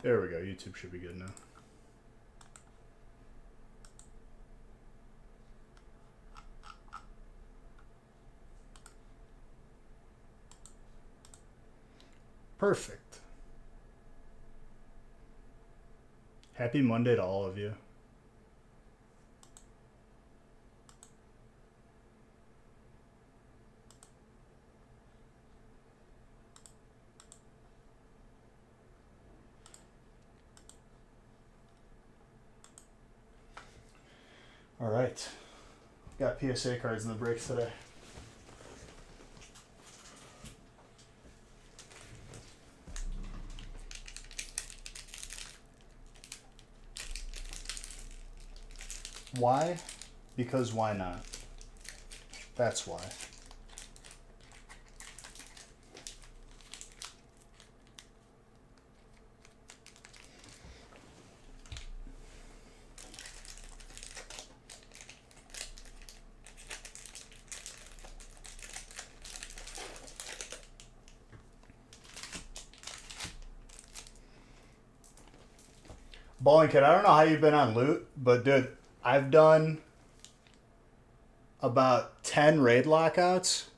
There we go. YouTube should be good now. Perfect. Happy Monday to all of you. All right. Got PSA cards in the breaks today. Why? Because why not? That's why. Bowling Kid, I don't know how you've been on loot, but dude, I've done about 10 raid lockouts,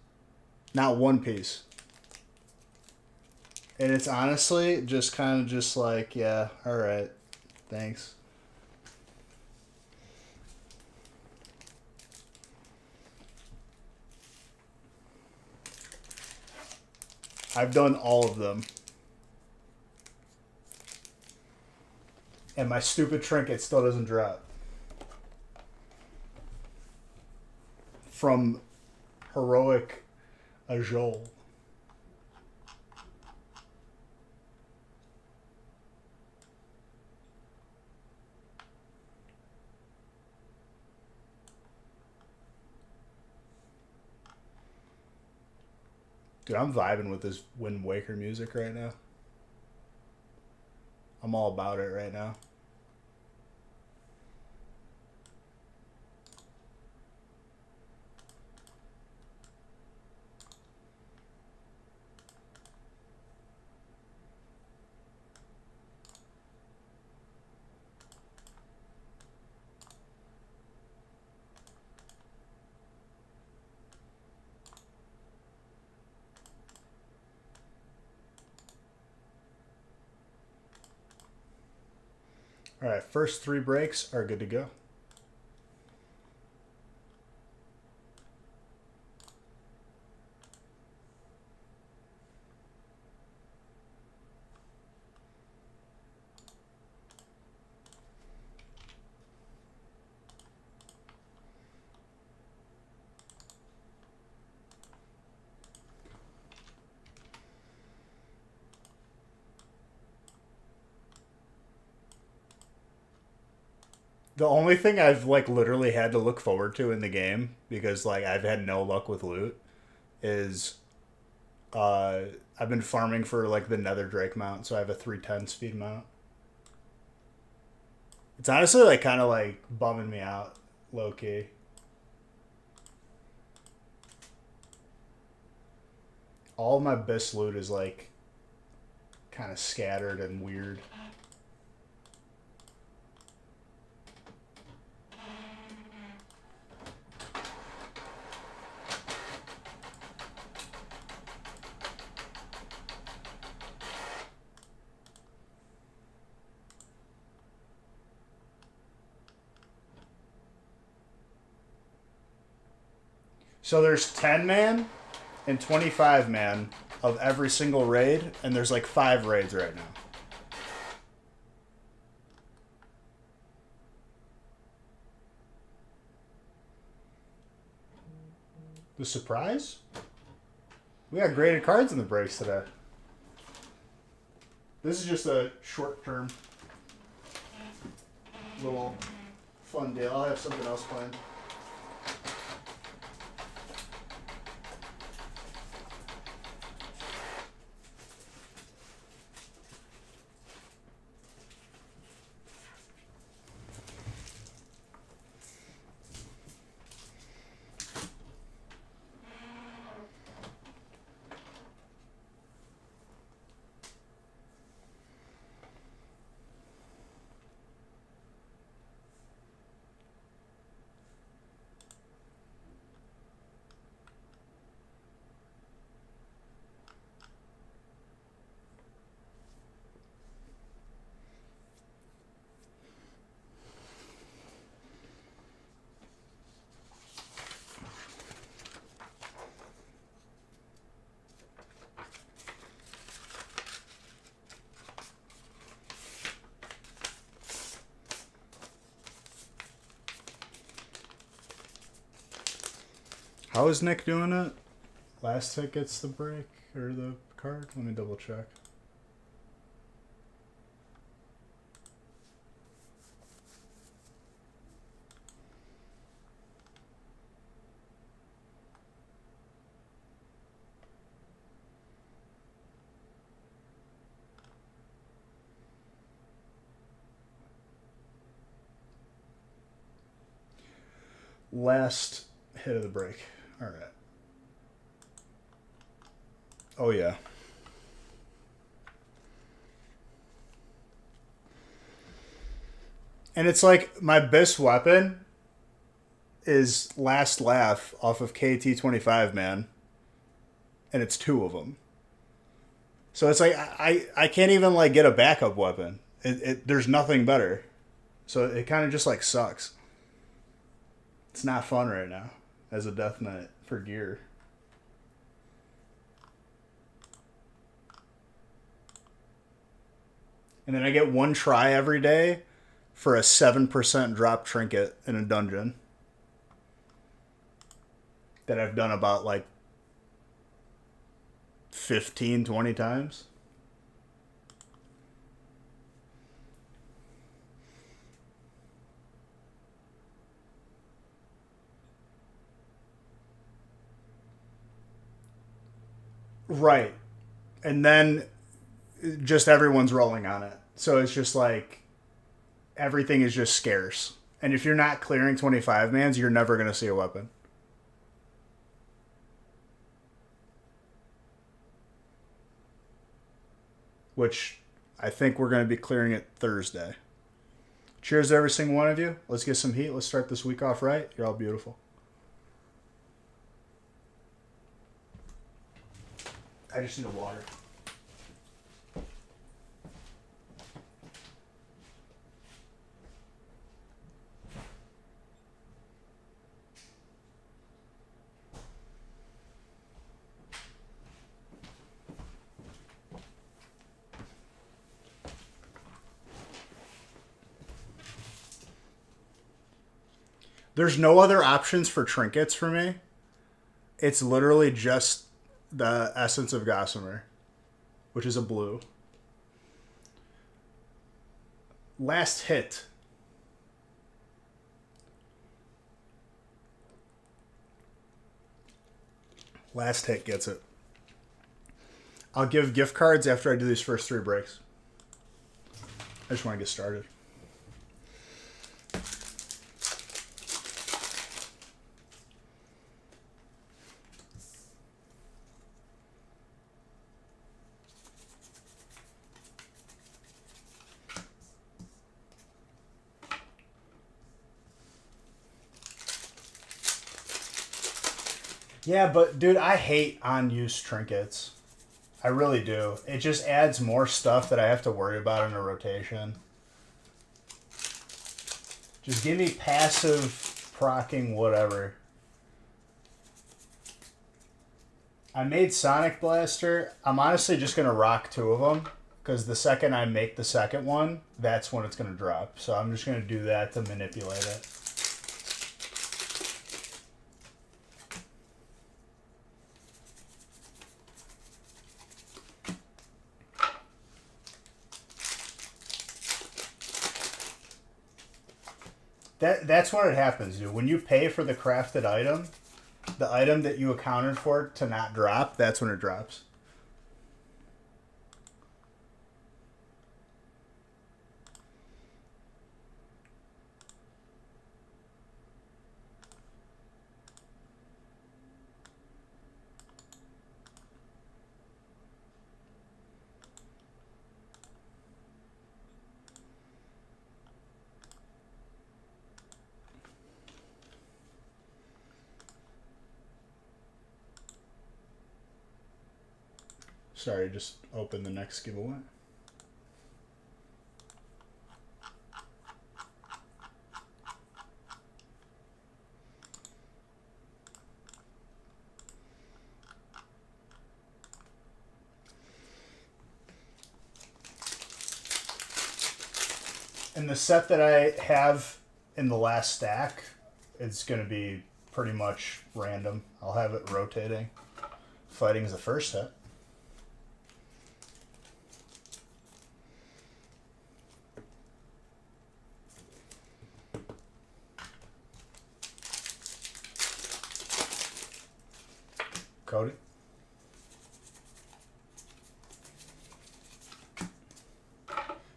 not one piece. And it's honestly just kind of just like, yeah, alright, thanks. I've done all of them. And my stupid trinket still doesn't drop. From Heroic Ajol. Dude, I'm vibing with this Wind Waker music right now. I'm all about it right now. All right, first 3 breaks are good to go. The only thing I've like literally had to look forward to in the game, because like I've had no luck with loot, is I've been farming for like the Nether Drake mount, so I have a 310 speed mount. It's honestly like kind of like bumming me out, low key. All of my best loot is like kind of scattered and weird. So there's 10 man and 25 man of every single raid, and there's like 5 raids right now. The surprise? We got graded cards in the breaks today. This is just a short-term little fun deal. I'll have something else planned. How is Nick doing it? Last hit gets the break or the card? Let me double check. Last hit of the break. All right. Oh, yeah. And it's like my best weapon is Last Laugh off of KT25, man. And it's 2 of them. So it's like I can't even like get a backup weapon. There's nothing better. So it kind of just like sucks. It's not fun right now as a Death Knight for gear. And then I get 1 try every day for a 7% drop trinket in a dungeon. That I've done about like 15, 20 times. Right. And then just everyone's rolling on it. So it's just like everything is just scarce. And if you're not clearing 25 mans, you're never going to see a weapon. Which I think we're going to be clearing it Thursday. Cheers to every single one of you. Let's get some heat. Let's start this week off right. You're all beautiful. I just need a water. There's no other options for trinkets for me. It's literally just the Essence of Gossamer, which is a blue. Last hit. Last hit gets it. I'll give gift cards after I do these first 3 breaks. I just want to get started. Yeah, but dude, I hate unused trinkets. I really do. It just adds more stuff that I have to worry about in a rotation. Just give me passive procking whatever. I made Sonic Blaster. I'm honestly just going to rock 2 of them. Because the second I make the second one, that's when it's going to drop. So I'm just going to do that to manipulate it. That's what it happens, dude. When you pay for the crafted item, the item that you accounted for to not drop, that's when it drops. Sorry, just open the next giveaway. And the set that I have in the last stack, it's going to be pretty much random. I'll have it rotating. Fighting is the first hit. Cody.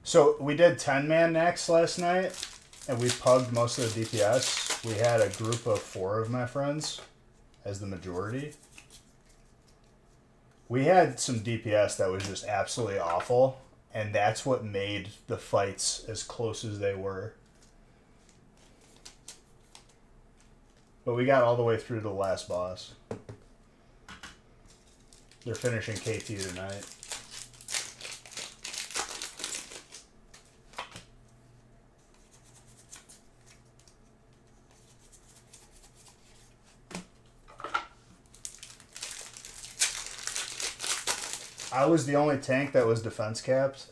So we did 10-man next last night, and we pugged most of the DPS. We had a group of 4 of my friends as the majority. We had some DPS that was just absolutely awful, and that's what made the fights as close as they were. But we got all the way through to the last boss. They're finishing KT tonight. I was the only tank that was defense capped.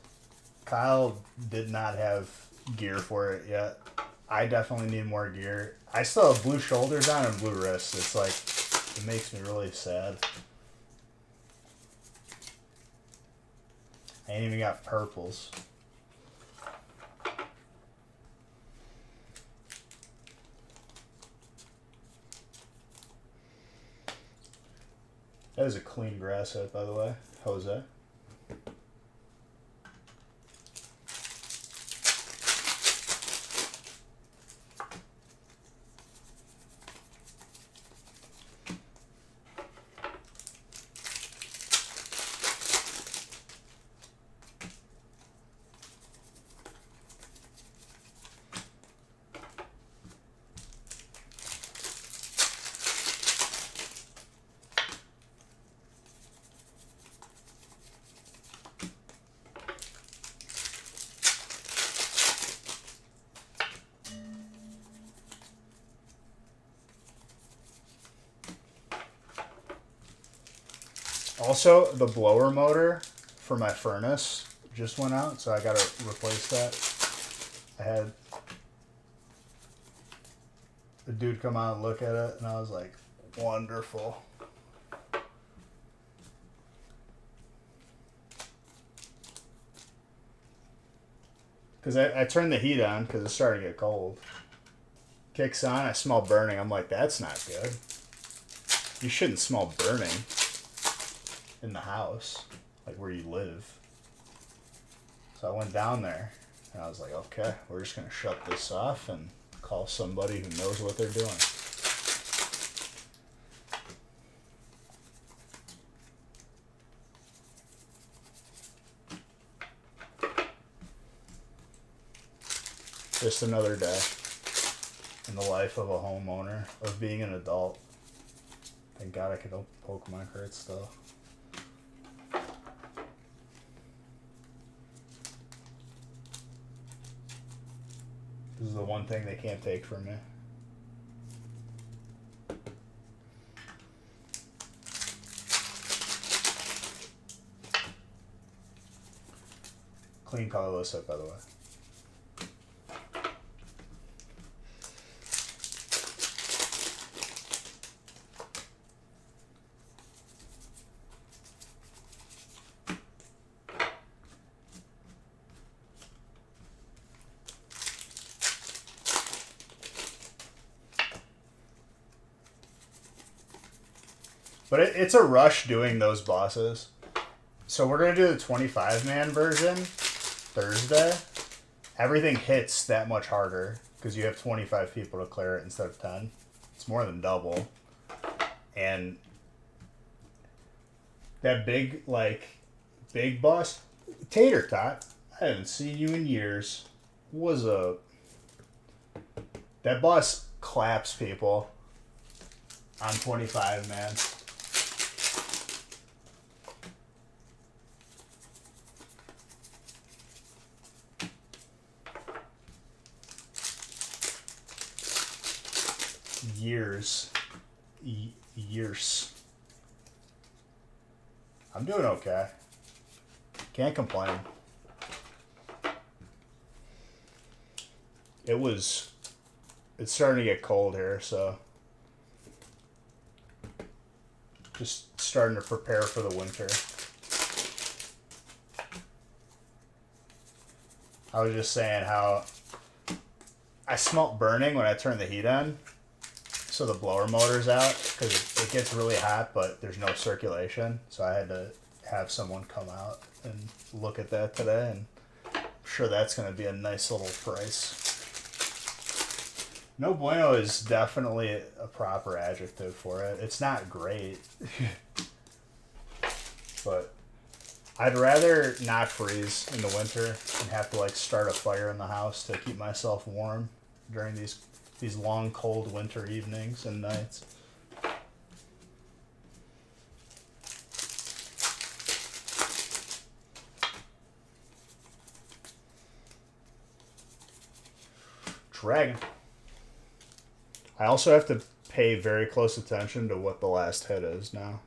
Kyle did not have gear for it yet. I definitely need more gear. I still have blue shoulders on and blue wrists. It's like, it makes me really sad. I ain't even got purples. That is a clean grass hit, by the way. Jose. Also, the blower motor for my furnace just went out, so I gotta replace that. I had a dude come out and look at it, and I was like, wonderful. Because I turned the heat on because it's starting to get cold. Kicks on, I smell burning. I'm like, that's not good. You shouldn't smell burning in the house, like where you live. So I went down there and I was like, okay, we're just gonna shut this off and call somebody who knows what they're doing. Just another day in the life of a homeowner, of being an adult. Thank God I could open Pokemon cards still. This is the one thing they can't take from me. Clean colorless up, by the way. But it's a rush doing those bosses. So we're going to do the 25-man version Thursday. Everything hits that much harder because you have 25 people to clear it instead of 10. It's more than double. And that big boss, Tater Tot, I haven't seen you in years, that boss claps people on 25, man. Years. I'm doing okay. Can't complain. It's starting to get cold here, so Just starting to prepare for the winter. I was just saying how I smelt burning when I turned the heat on. So the blower motor's out because it gets really hot, but there's no circulation. So I had to have someone come out and look at that today, and I'm sure that's going to be a nice little price. No bueno is definitely a proper adjective for it. It's not great, but I'd rather not freeze in the winter and have to like start a fire in the house to keep myself warm during these long cold winter evenings and nights. Dragon. I also have to pay very close attention to what the last hit is now.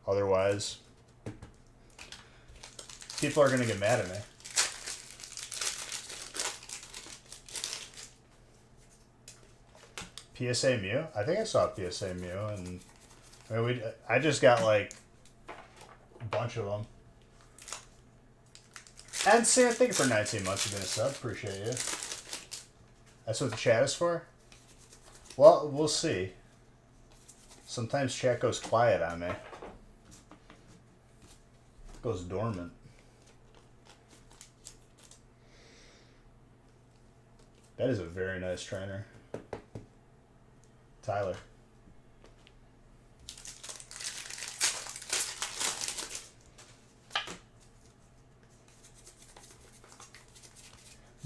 Otherwise, people are going to get mad at me. PSA Mew? I think I saw PSA Mew, and I just got like a bunch of them. And Sam, thank you for 19 months of being a sub. Appreciate you. That's what the chat is for? Well, we'll see. Sometimes chat goes quiet on me. It goes dormant. That is a very nice trainer. Tyler.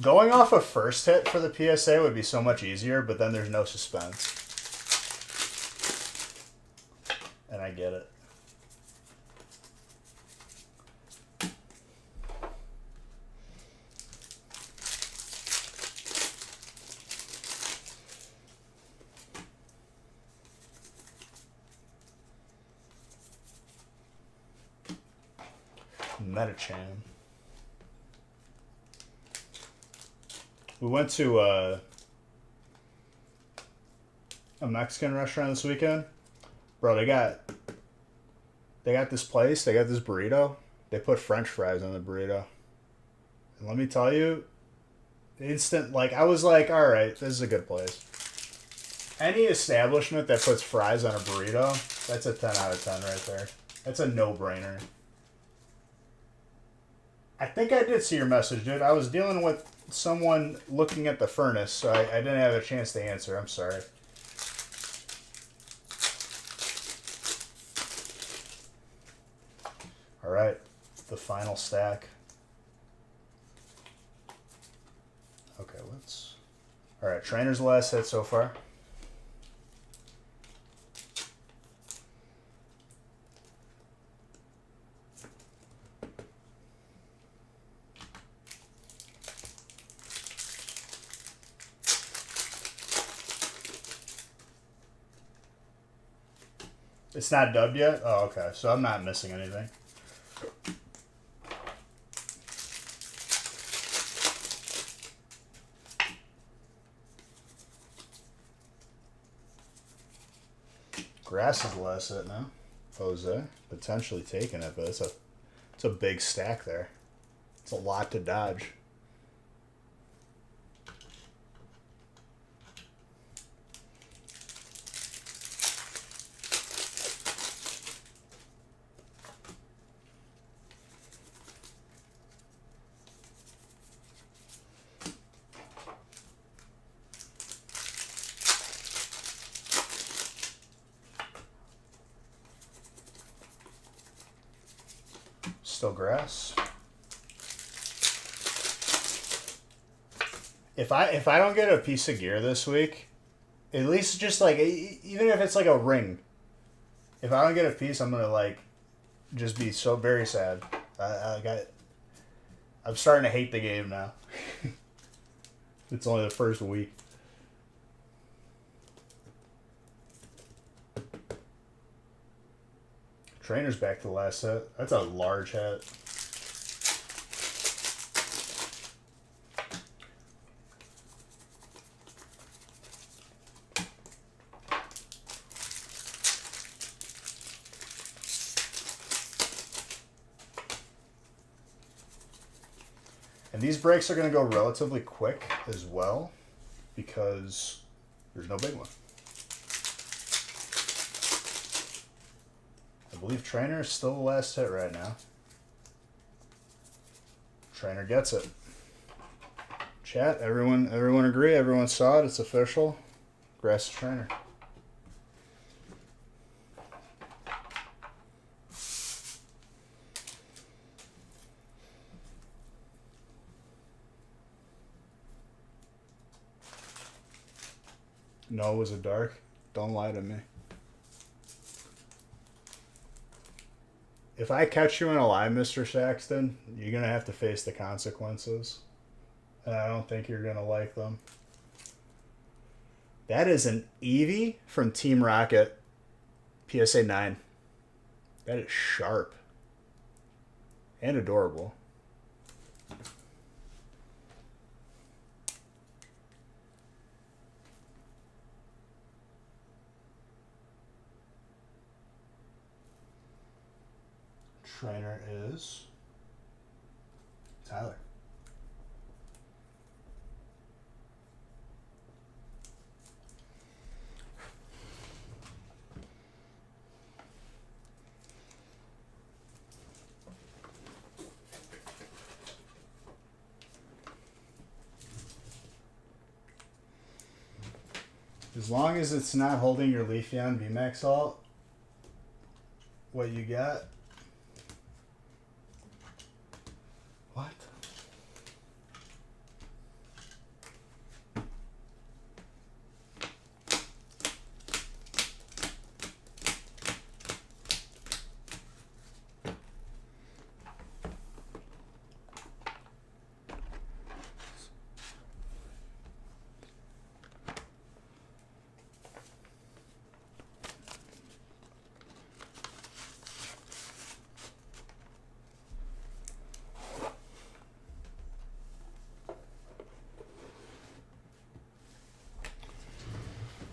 Going off a first hit for the PSA would be so much easier, but then there's no suspense. And I get it. Metacham. We went to a Mexican restaurant this weekend. Bro, they got this place, they got this burrito. They put French fries on the burrito. And let me tell you, instant, like, I was like, all right, this is a good place. Any establishment that puts fries on a burrito, that's a 10 out of 10 right there. That's a no-brainer. I think I did see your message, dude. I was dealing with someone looking at the furnace, so I didn't have a chance to answer. I'm sorry. All right, the final stack. Okay, let's... All right, trainer's the last hit so far. It's not dubbed yet? Oh, okay. So I'm not missing anything. Grass is the last hit now. Jose potentially taking it, but it's a big stack there. It's a lot to dodge. Still grass. If I don't get a piece of gear this week, at least just like, even if it's like a ring, if I don't get a piece, I'm gonna like just be so very sad. I'm starting to hate the game now. It's only the first week. Trainer's back to the last set. That's a large hat. And these breaks are going to go relatively quick as well because there's no big one. I believe Trainer is still the last hit right now. Trainer gets it. Chat, everyone agree? Everyone saw it? It's official. Grass Trainer. No, was it dark? Don't lie to me. If I catch you in a lie, Mr. Saxton, you're going to have to face the consequences. And I don't think you're going to like them. That is an Eevee from Team Rocket. PSA 9. That is sharp. And adorable. Trainer is Tyler. As long as it's not holding your Leafeon VMAX alt, what you got? What?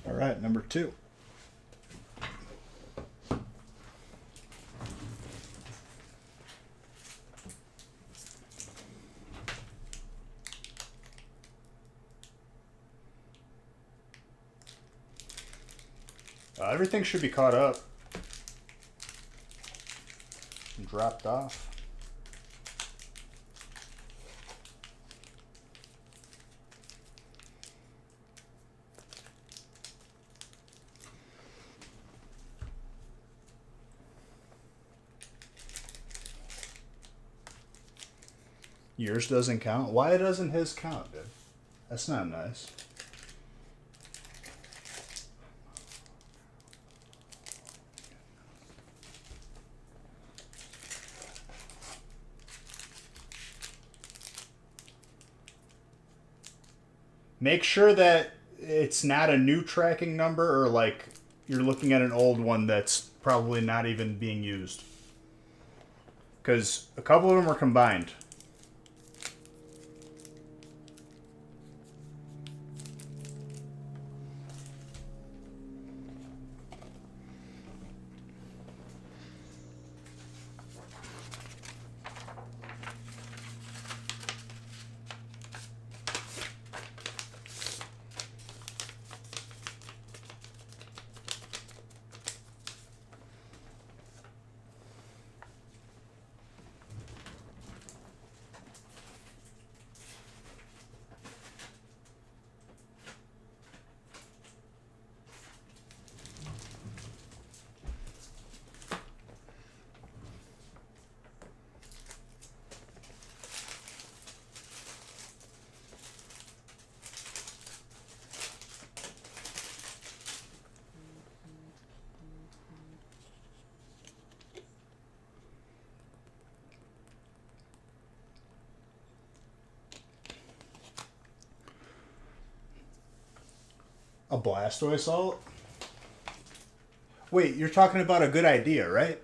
All right, number 2. Everything should be caught up. And dropped off. Yours doesn't count? Why doesn't his count, dude? That's not nice. Make sure that it's not a new tracking number or like you're looking at an old one that's probably not even being used. Because a couple of them were combined. A Blastoise alt? Wait, you're talking about a good idea, right?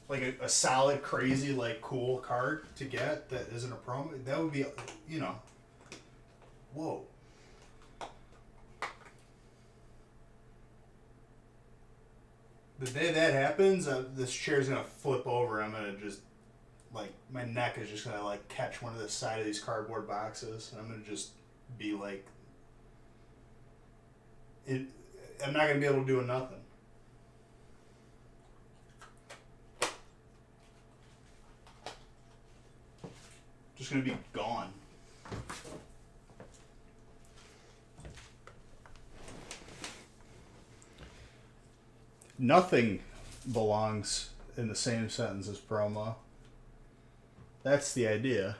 Like a solid, crazy, like cool card to get that isn't a promo. That would be, you know. Whoa. The day that happens, this chair's gonna flip over. I'm gonna just like my neck is just gonna like catch one of the side of these cardboard boxes, and I'm gonna just be like, it. I'm not gonna be able to do nothing. Just gonna be gone. Nothing belongs in the same sentence as promo. That's the idea.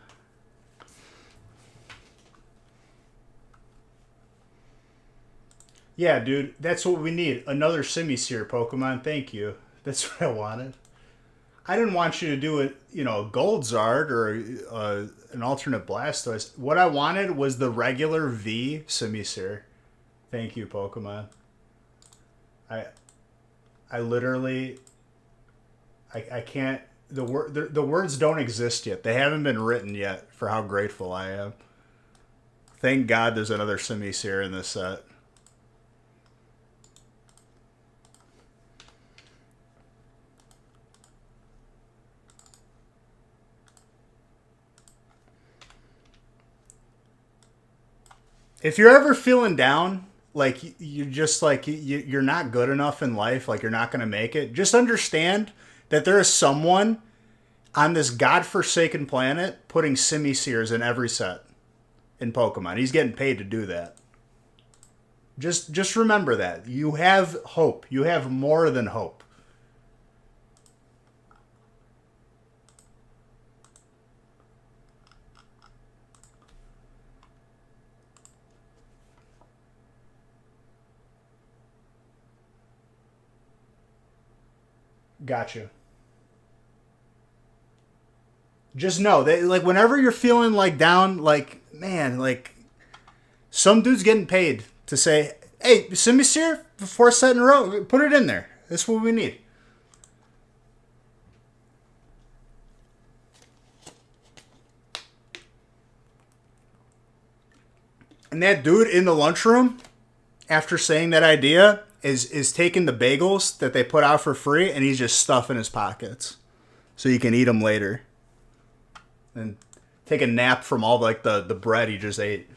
Yeah, dude, that's what we need. Another Simisear Pokemon. Thank you. That's what I wanted. I didn't want you to do it, you know, Gold Zard or an alternate Blastoise. What I wanted was the regular V Simisear. Thank you, Pokemon. I literally, I can't. The words don't exist yet. They haven't been written yet for how grateful I am. Thank God there's another Simisear in this set. If you're ever feeling down, like you're just like you're not good enough in life, like you're not going to make it, just understand that there is someone on this godforsaken planet putting Simisears in every set in Pokemon. He's getting paid to do that. Just remember that. You have hope. You have more than hope. Gotcha. Just know that, like, whenever you're feeling like down, like, man, like, some dude's getting paid to say, hey, Simisear, fourth set in a row, put it in there. That's what we need. And that dude in the lunchroom, after saying that idea, is taking the bagels that they put out for free and he's just stuffing his pockets so you can eat them later. And take a nap from all like the bread he just ate.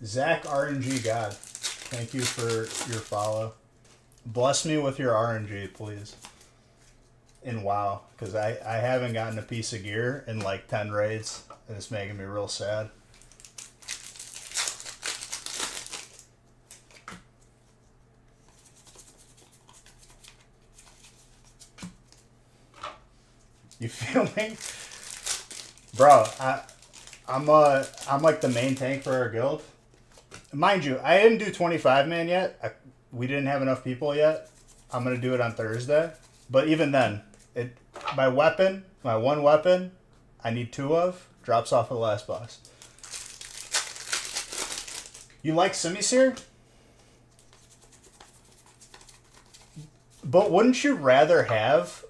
Zach RNG God, thank you for your follow. Bless me with your RNG, please. In WoW, because I haven't gotten a piece of gear in like 10 raids, and it's making me real sad. You feel me? Bro, I'm like the main tank for our guild. Mind you, I didn't do 25 man yet. We didn't have enough people yet. I'm gonna do it on Thursday. But even then, my one weapon, I need 2 of, drops off of the last boss. You like Simisear? But wouldn't you rather have...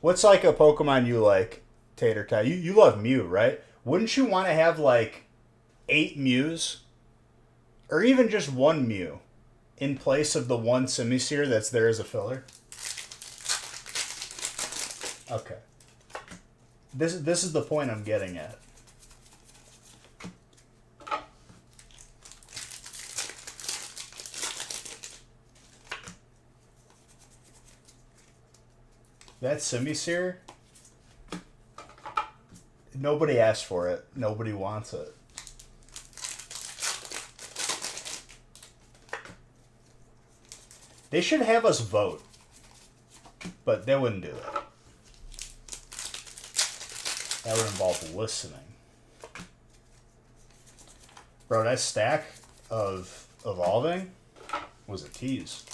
What's like a Pokemon you like, Tater Tot? You love Mew, right? Wouldn't you want to have like 8 Mews? Or even just 1 Mew in place of the 1 Simisear that's there as a filler? Okay. This is the point I'm getting at. That Simisear, nobody asked for it. Nobody wants it. They should have us vote, but they wouldn't do that. That would involve listening. Bro, that stack of evolving was a tease.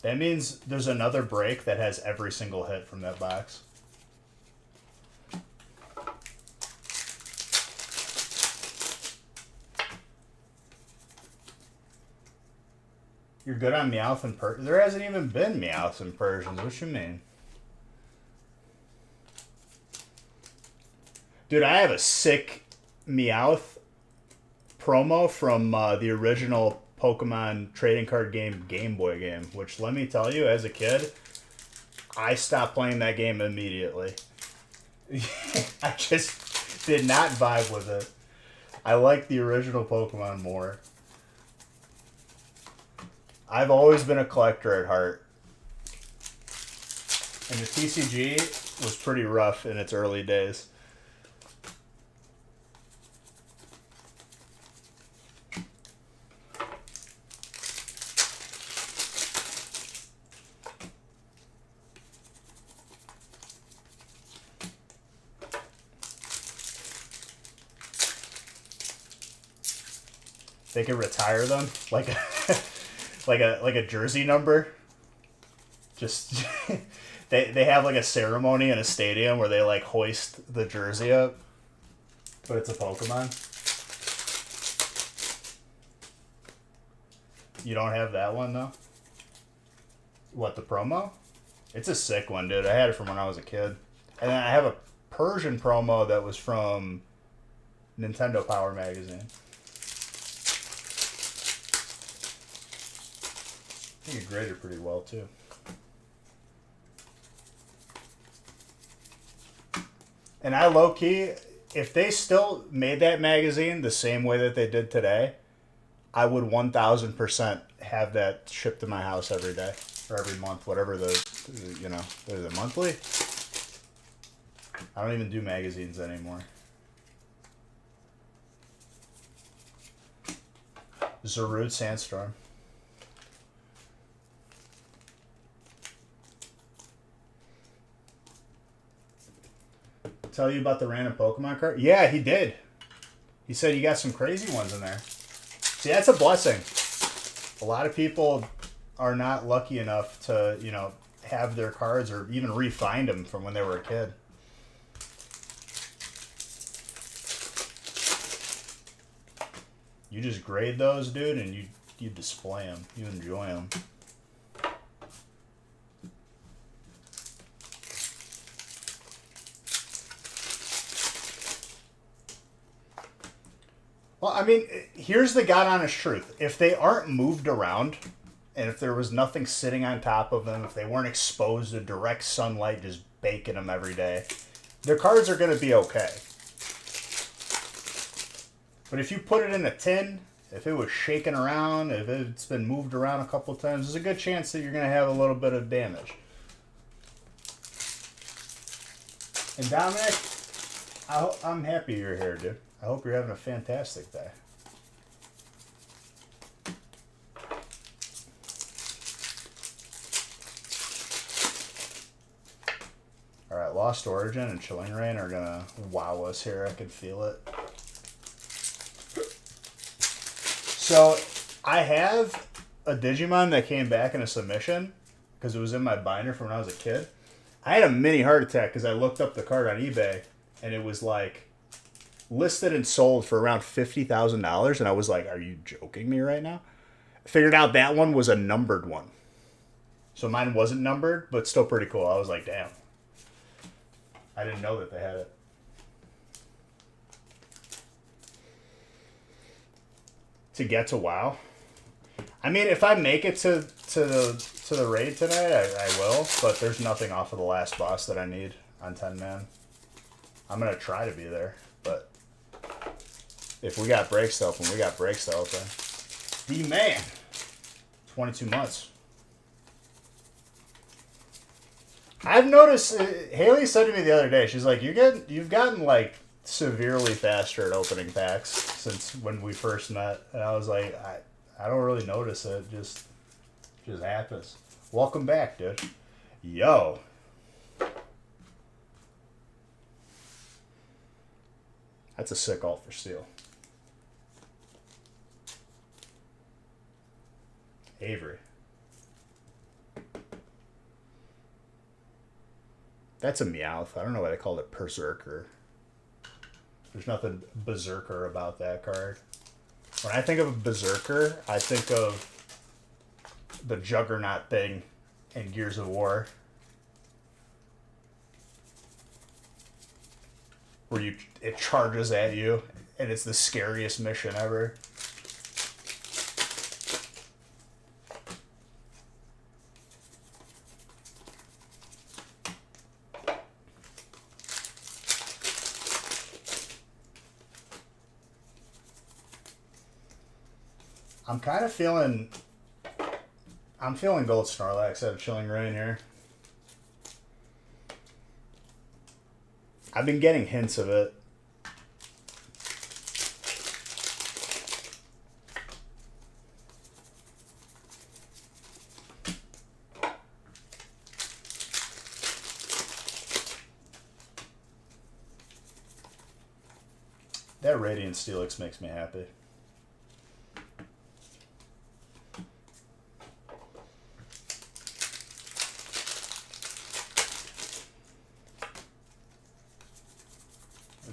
That means there's another break that has every single hit from that box. You're good on Meowth and Persians? There hasn't even been Meowths and Persians. What you mean? Dude, I have a sick Meowth promo from the original Pokemon trading card game, Game Boy game, which, let me tell you, as a kid, I stopped playing that game immediately. I just did not vibe with it. I like the original Pokemon more. I've always been a collector at heart. And the TCG was pretty rough in its early days. They could retire them like a like a jersey number. Just they have like a ceremony in a stadium where they like hoist the jersey up, but it's a Pokemon. You don't have that one though? What, the promo? It's a sick one, dude. I had it from when I was a kid. And then I have a Persian promo that was from Nintendo Power Magazine. I think it graded pretty well, too. And I low-key, if they still made that magazine the same way that they did today, I would 1,000% have that shipped to my house every day. Or every month, whatever the, you know, is it monthly? I don't even do magazines anymore. Zarude Sandstorm. Tell you about the random Pokemon card? Yeah, he did. He said you got some crazy ones in there. See, that's a blessing. A lot of people are not lucky enough to, you know, have their cards or even re-find them from when they were a kid. You just grade those, dude, and you display them. You enjoy them. Well, I mean, here's the God honest truth. If they aren't moved around, and if there was nothing sitting on top of them, if they weren't exposed to direct sunlight just baking them every day, their cards are going to be okay. But if you put it in a tin, if it was shaking around, if it's been moved around a couple of times, there's a good chance that you're going to have a little bit of damage. And Dominic, I'm happy you're here, dude. I hope you're having a fantastic day. All right, Lost Origin and Chilling Reign are going to wow us here. I can feel it. So, I have a Digimon that came back in a submission because it was in my binder from when I was a kid. I had a mini heart attack because I looked up the card on eBay and it was like listed and sold for around $50,000, and I was like, are you joking me right now? I figured out that one was a numbered one. So mine wasn't numbered, but still pretty cool. I was like, damn. I didn't know that they had it. To get to WoW. I mean, if I make it to the raid tonight, I will, but there's nothing off of the last boss that I need on 10-man. I'm going to try to be there, but if we got breaks to open, we got breaks to open. D-man. 22 months. I've noticed, Haley said to me the other day, she's like, you've gotten like severely faster at opening packs since when we first met. And I was like, I don't really notice it. Just happens. Welcome back, dude. Yo. That's a sick ult for Steel. Avery. That's a Meowth. I don't know why they called it Berserker. There's nothing Berserker about that card. When I think of a Berserker, I think of the Juggernaut thing in Gears of War, where it charges at you, and it's the scariest mission ever. I'm kind of feeling... I'm feeling Gold Snorlax out of Chilling Reign here. I've been getting hints of it. That Radiant Steelix makes me happy.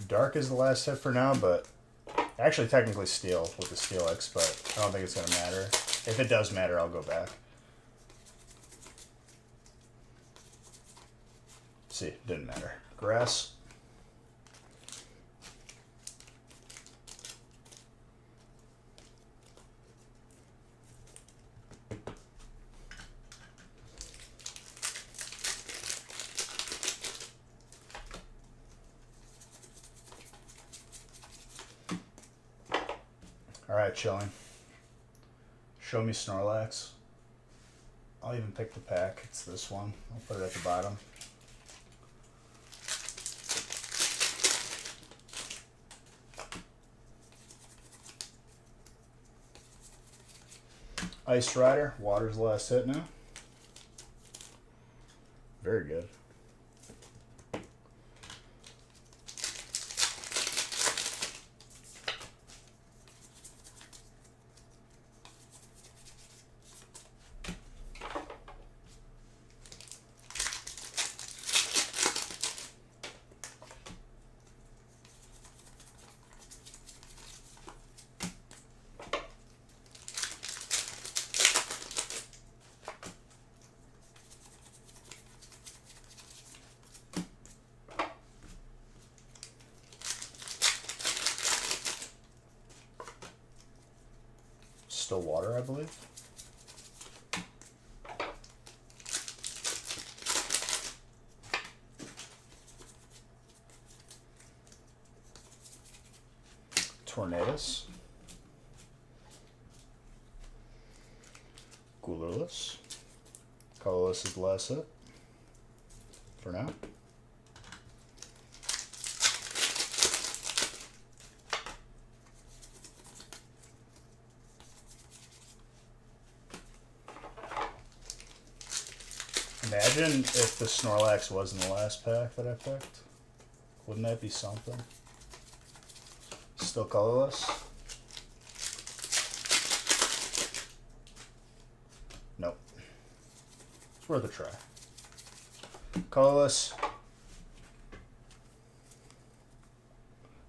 Dark is the last hit for now, but actually technically Steel with the Steelix, but I don't think it's going to matter. If it does matter, I'll go back. See, didn't matter. Grass. Alright, Chilling. Show me Snorlax. I'll even pick the pack. It's this one. I'll put it at the bottom. Ice Rider. Water's the last hit now. Very good. Still water, I believe. Tornadus. Coolerless. Colorless is the last hit for now. Imagine if the Snorlax was in the last pack that I picked. Wouldn't that be something? Still colorless? Nope. It's worth a try. Colorless.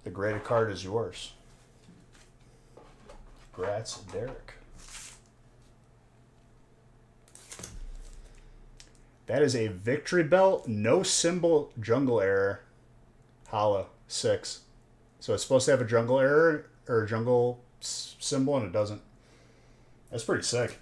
The graded card is yours. Congrats, Derek. That is a Victory Belt, no symbol, jungle error. Hala, 6. So it's supposed to have a jungle error or a jungle symbol, and it doesn't. That's pretty sick.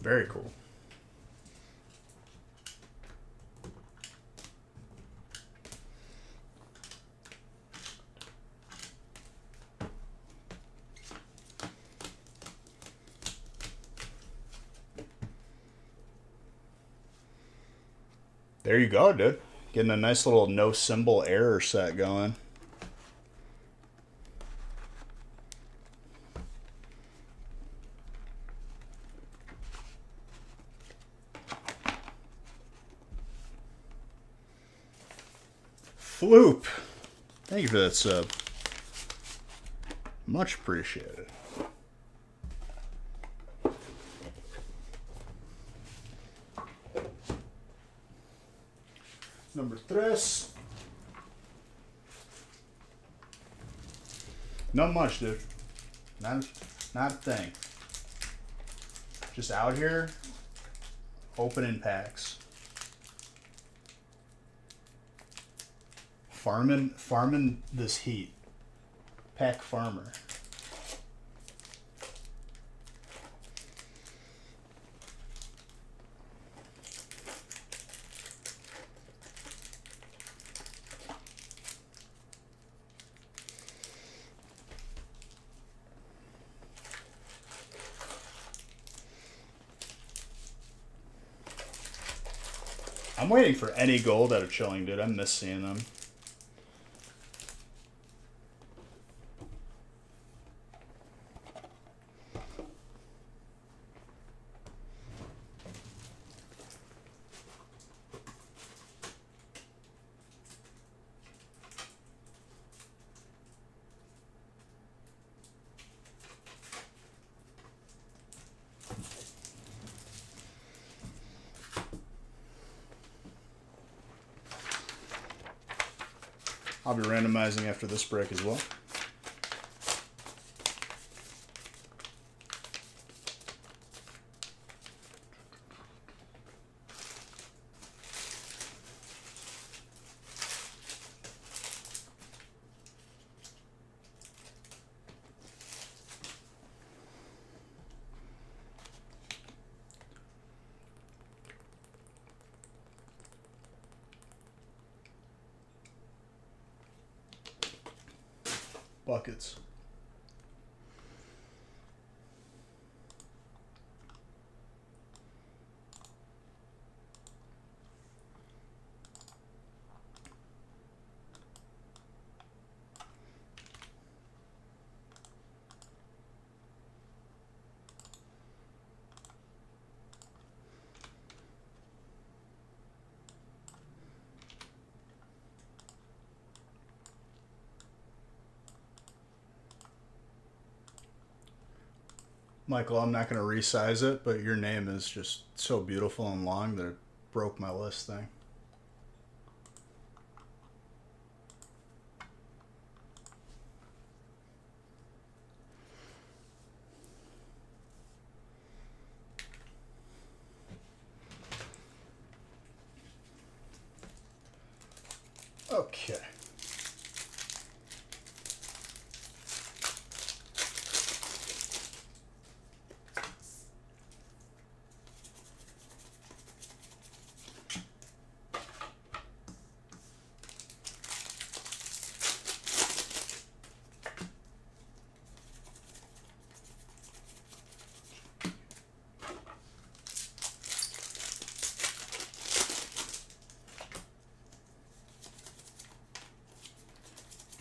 Very cool. There you go, dude. Getting a nice little no symbol error set going. Floop. Thank you for that sub. Much appreciated. Number 3. Not much, dude. Not a thing. Just out here, opening packs. Farming this heat. Pack farmer. I'm waiting for any gold out of Chilling, dude. I miss seeing them. I'll be randomizing after this break as well. Buckets. Michael, I'm not going to resize it, but your name is just so beautiful and long that it broke my list thing. Okay.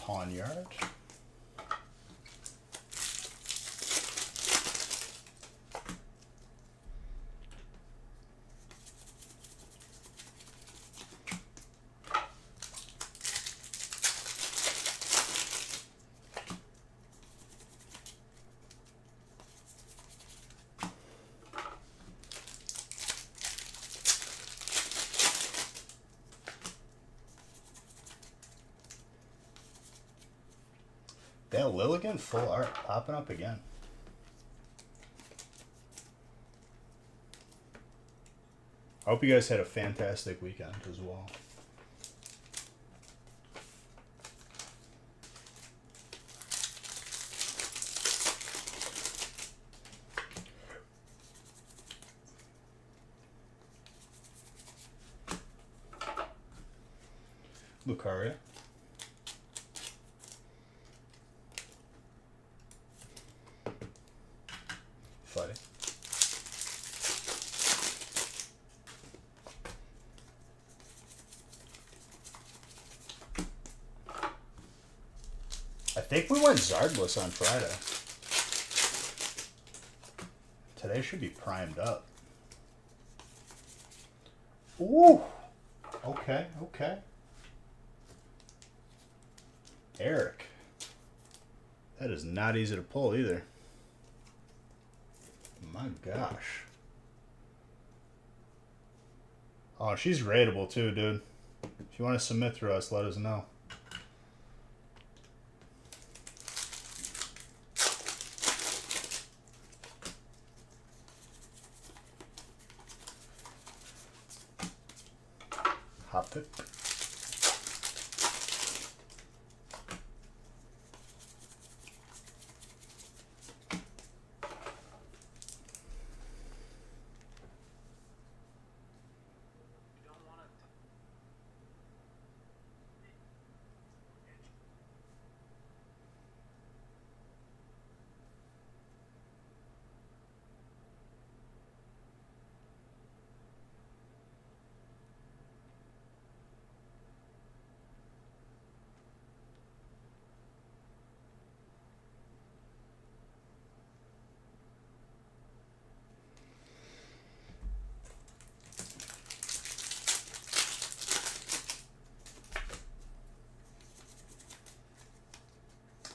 Pawnyard. That Lilligan full art popping up again. I hope you guys had a fantastic weekend as well. Lucaria. Fighting. I think we went Zardless on Friday. Today should be primed up. Ooh. Okay, okay. Eric. That is not easy to pull either. My gosh. Oh, she's rateable too, dude. If you want to submit through us, let us know. Hot pick.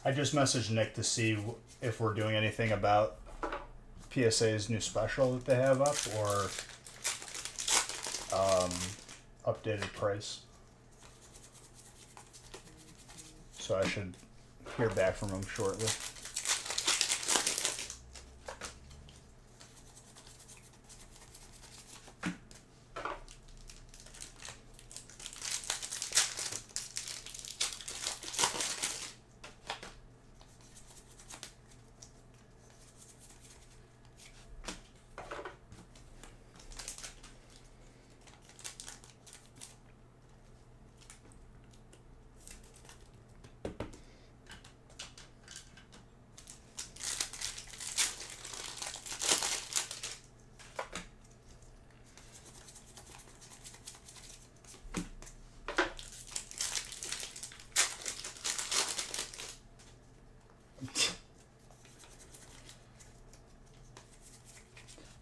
I just messaged Nick to see if we're doing anything about PSA's new special that they have up, or updated price. So I should hear back from him shortly.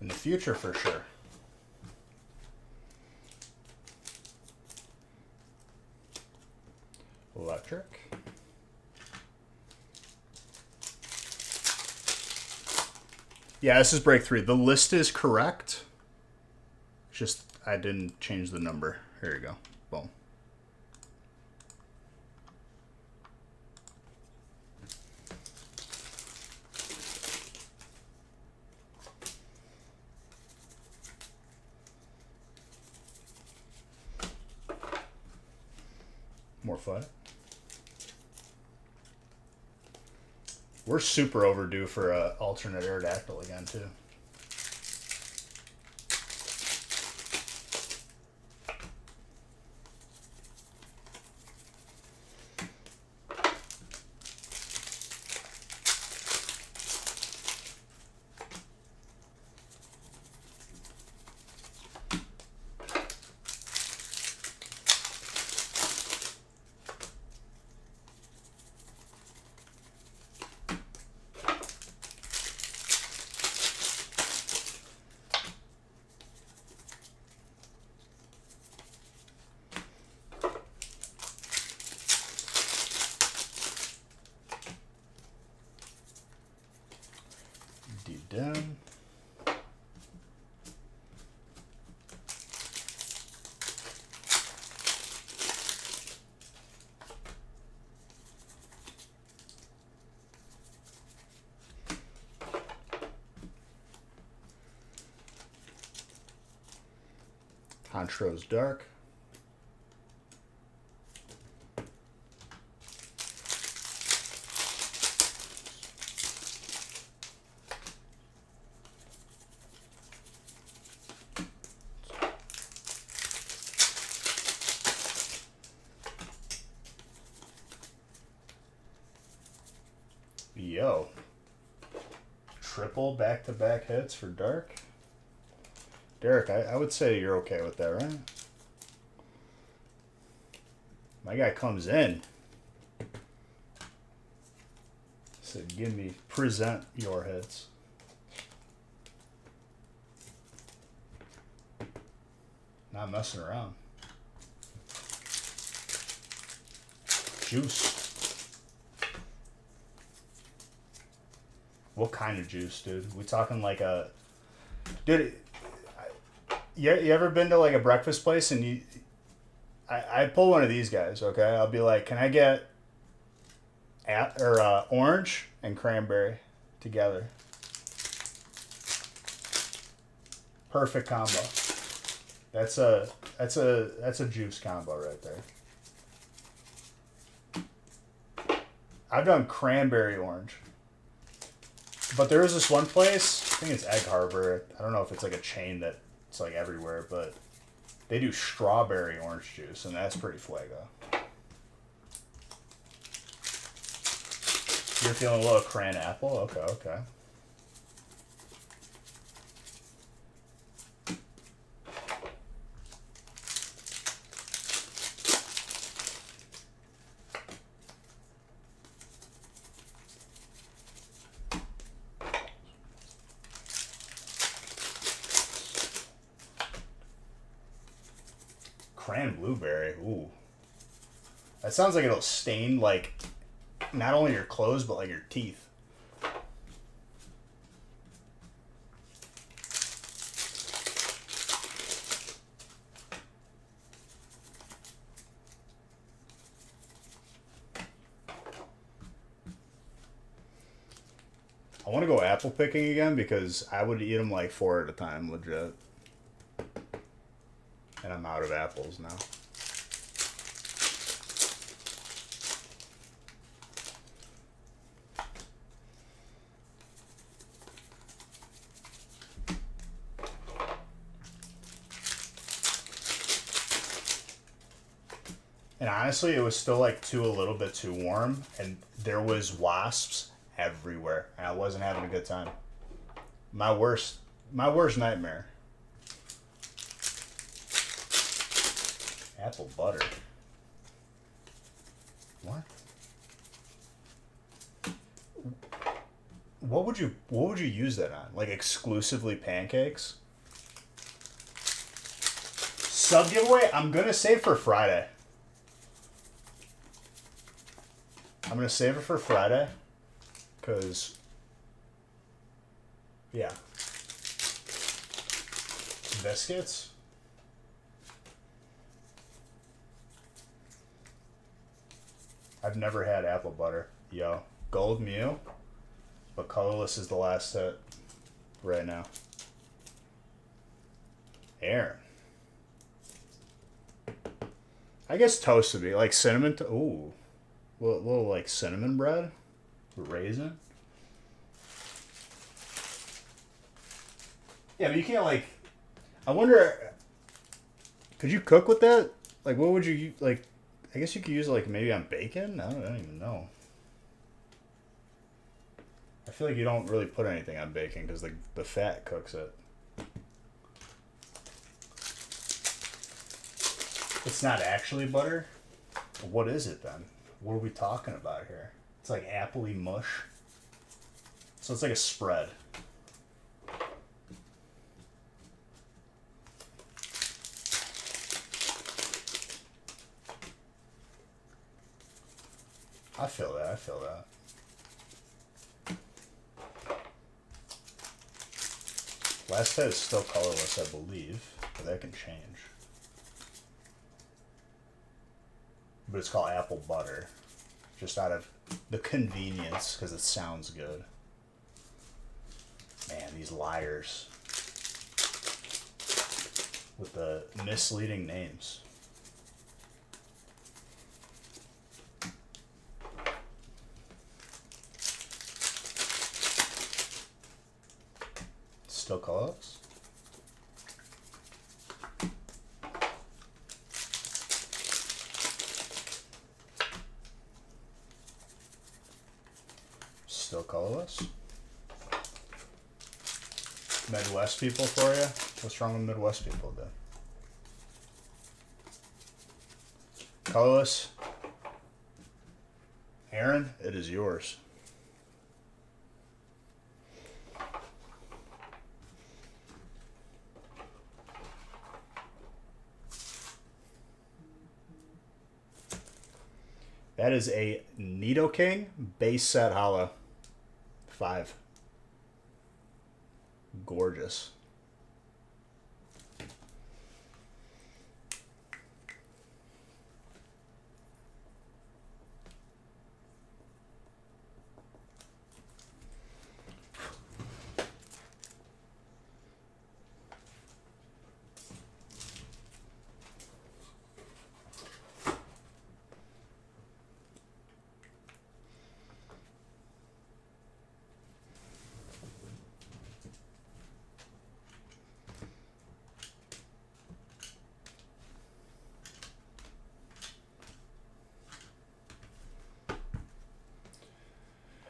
In the future, for sure. Electric. Yeah, this is break 3. The list is correct. Just, I didn't change the number. Here you go. Boom. More fun. We're super overdue for an alternate Aerodactyl again, too. Deep down. Honchro's Dark. Yo. Triple back-to-back hits for Dark. Derek, I would say you're okay with that, right? My guy comes in. Said, give me, present your hits. Not messing around. Juice. What kind of juice, dude? We talking like a dude? You ever been to like a breakfast place and I pull one of these guys, okay? I'll be like, can I get orange and cranberry together? Perfect combo. That's a juice combo right there. I've done cranberry orange. But there is this one place, I think it's Egg Harbor. I don't know if it's like a chain that it's like everywhere, but they do strawberry orange juice, and that's pretty fuego. You're feeling a little cran apple? Okay, okay. Cran blueberry. Ooh. That sounds like it'll stain, like, not only your clothes, but, like, your teeth. I want to go apple picking again because I would eat them, like, 4 at a time, legit. And I'm out of apples now. And honestly, it was still like a little bit too warm, and there was wasps everywhere, and I wasn't having a good time. My worst nightmare. Apple butter. What? What would you use that on? Like exclusively pancakes? Sub giveaway, I'm gonna save for Friday. I'm gonna save it for Friday. Cause yeah. Biscuits? I've never had apple butter. Yo. Gold Mew. But colorless is the last set right now. Aaron. I guess toast would be like cinnamon. Ooh. Little like cinnamon bread. Raisin. Yeah, but you can't like. I wonder. Could you cook with that? Like, what would you like? I guess you could use it like maybe on bacon. I don't even know. I feel like you don't really put anything on bacon because the fat cooks it. It's not actually butter. What is it then? What are we talking about here? It's like appley mush. So it's like a spread. I feel that. Last set is still colorless, I believe, but that can change. But it's called apple butter, just out of the convenience, because it sounds good. Man, these liars with the misleading names. Still colorless? Still colorless? Midwest people for you? What's wrong with Midwest people then? Colorless? Aaron, it is yours. That is a Nidoking base set hollow. 5. Gorgeous.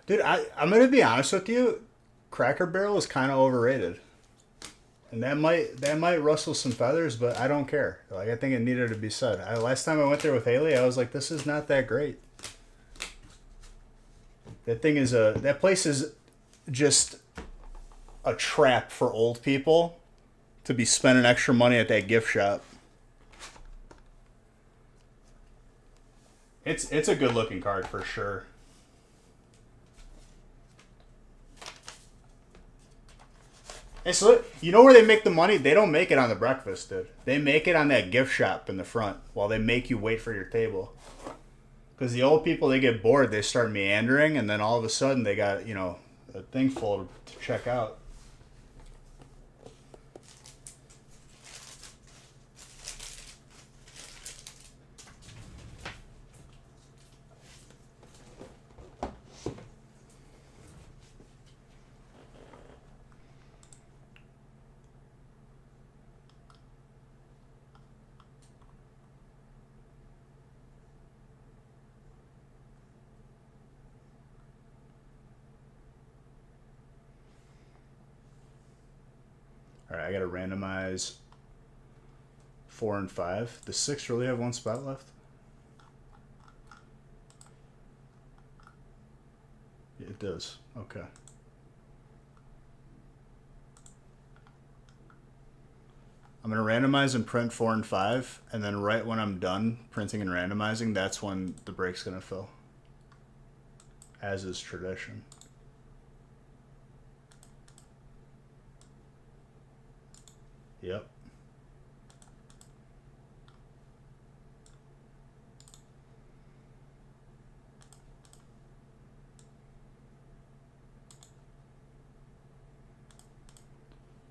Dude, I'm gonna be honest with you. Cracker Barrel is kind of overrated, and that might rustle some feathers, but I don't care. Like I think it needed to be said. Last time I went there with Haley, I was like, this is not that great. That place is just a trap for old people to be spending extra money at that gift shop. It's a good looking card for sure. And so you know where they make the money? They don't make it on the breakfast, dude. They make it on that gift shop in the front while they make you wait for your table. Because the old people, they get bored, they start meandering, and then all of a sudden they got, a thing full to check out. All right, I got to randomize 4 and 5. Does 6 really have one spot left? Yeah, it does. Okay. I'm going to randomize and print 4 and 5, and then right when I'm done printing and randomizing, that's when the break's going to fill. As is tradition. Yep.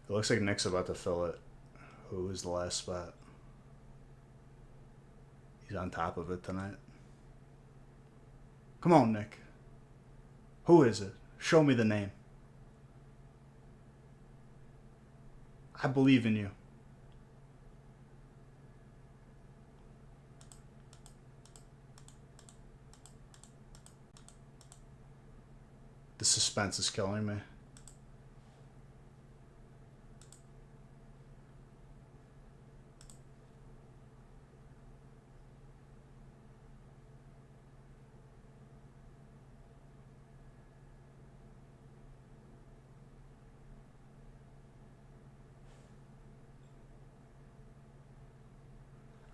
It looks like Nick's about to fill it. Who is the last spot? He's on top of it tonight. Come on, Nick. Who is it? Show me the name. I believe in you. The suspense is killing me.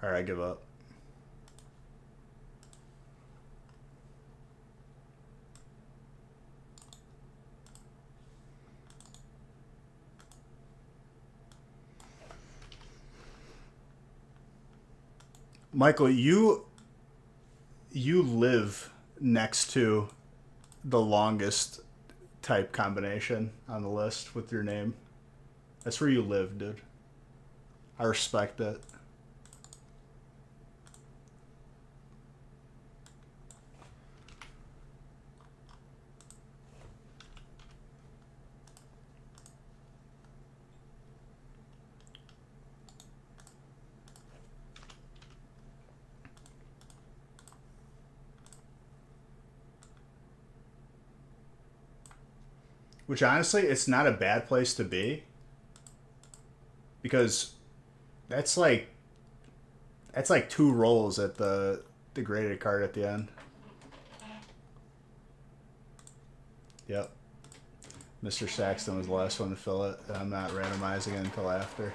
All right, I give up. Michael, you live next to the longest type combination on the list with your name. That's where you live, dude. I respect it. Which honestly, it's not a bad place to be. Because that's like 2 rolls at the graded card at the end. Yep. Mr. Saxton was the last one to fill it. And I'm not randomizing it until after.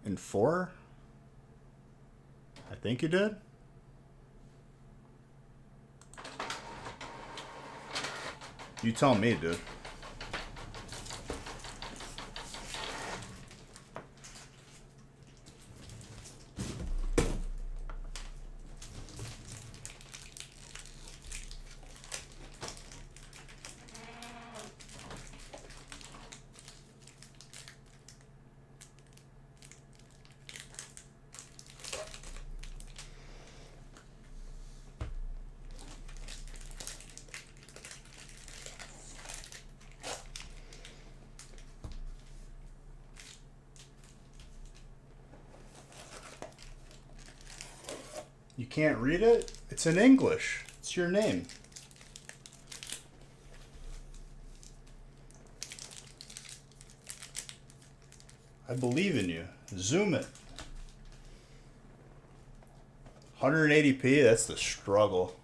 In 4? I think you did. You tell me, dude. You can't read it? It's in English. It's your name. I believe in you. Zoom it. 180p, that's the struggle.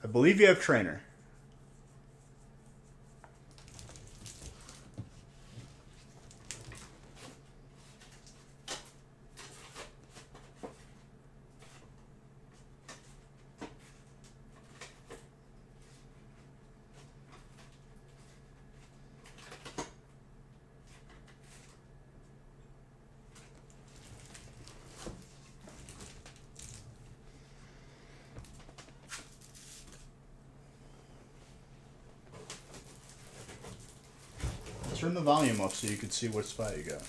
I believe you have trainer. Turn the volume up so you can see what spot you got.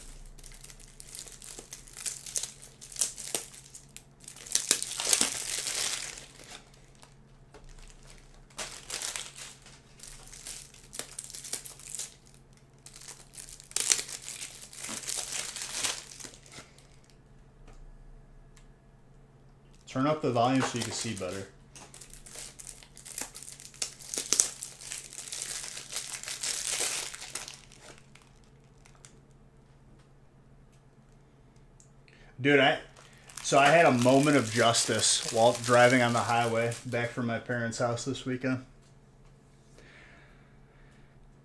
Turn up the volume so you can see better. Dude, I had a moment of justice while driving on the highway back from my parents' house this weekend.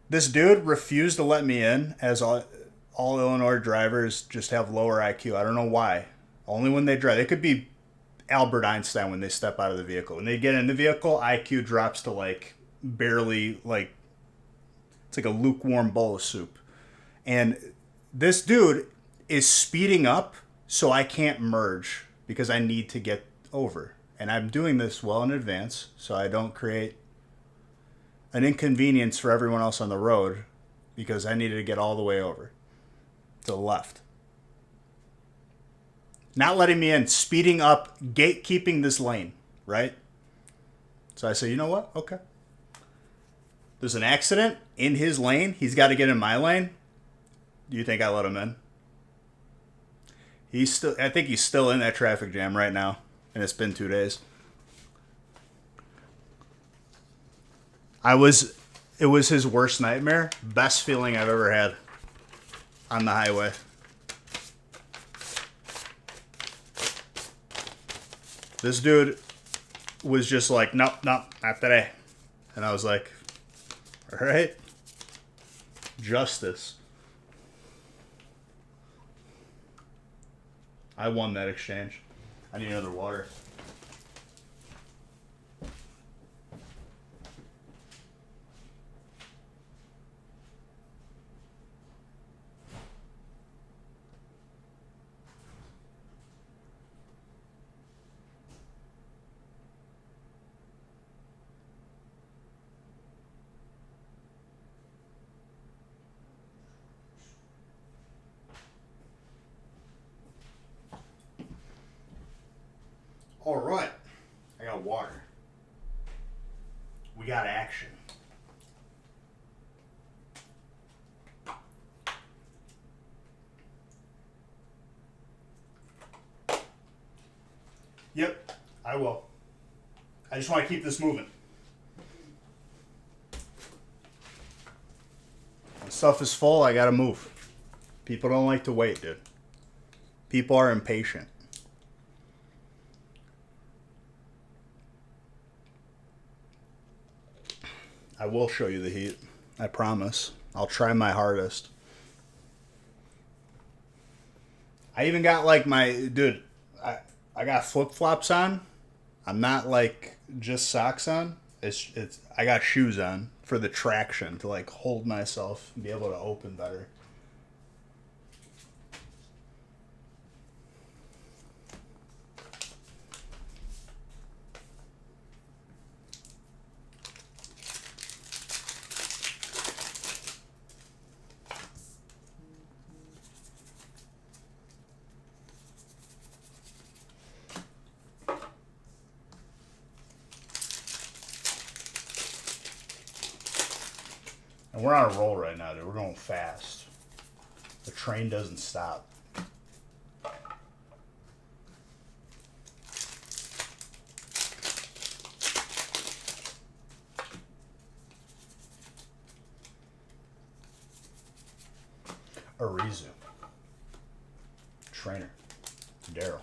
This dude refused to let me in, as all Illinois drivers just have lower IQ. I don't know why. Only when they drive. They could be Albert Einstein when they step out of the vehicle. When they get in the vehicle, IQ drops to like barely, like, it's like a lukewarm bowl of soup. And this dude is speeding up so I can't merge because I need to get over. And I'm doing this well in advance so I don't create an inconvenience for everyone else on the road because I needed to get all the way over to the left. Not letting me in, speeding up, gatekeeping this lane, right? So I say, you know what? Okay. There's an accident in his lane. He's got to get in my lane. Do you think I let him in? I think he's still in that traffic jam right now, and it's been 2 days. It was his worst nightmare. Best feeling I've ever had on the highway. This dude was just like, nope, not today. And I was like, all right, justice. I won that exchange. I need another water. All right, I got water. We got action. Yep, I will. I just want to keep this moving. When stuff is full, I gotta move. People don't like to wait, dude. People are impatient. I will show you the heat. I promise. I'll try my hardest. I even got like I got flip-flops on. I'm not like just socks on. It's I got shoes on for the traction to like hold myself and be able to open better. And we're on a roll right now, dude. We're going fast. The train doesn't stop. Arizu. Trainer. Daryl.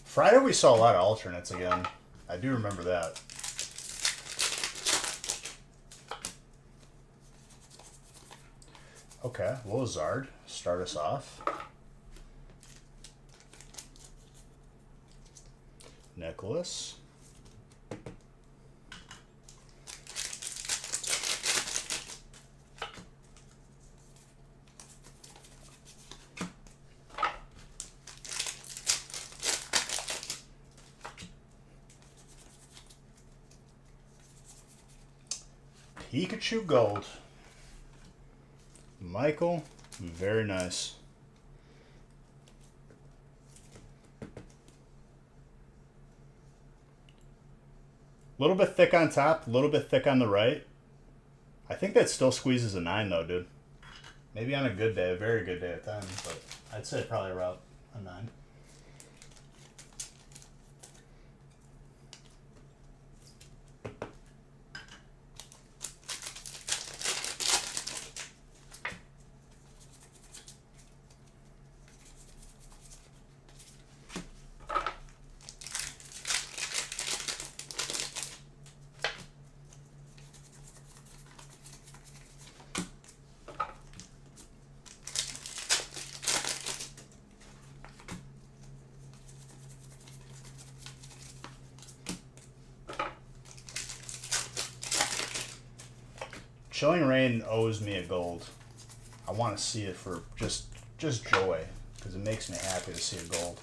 Friday we saw a lot of alternates again. I do remember that. Okay, Lozard, start us off. Nicholas. Pikachu Gold. Michael, very nice. A little bit thick on top, a little bit thick on the right. I think that still squeezes a 9 though, dude. Maybe on a good day, a very good day at 10, but I'd say probably around a 9. Chilling Rain owes me a gold. I want to see it for just joy, because it makes me happy to see a gold.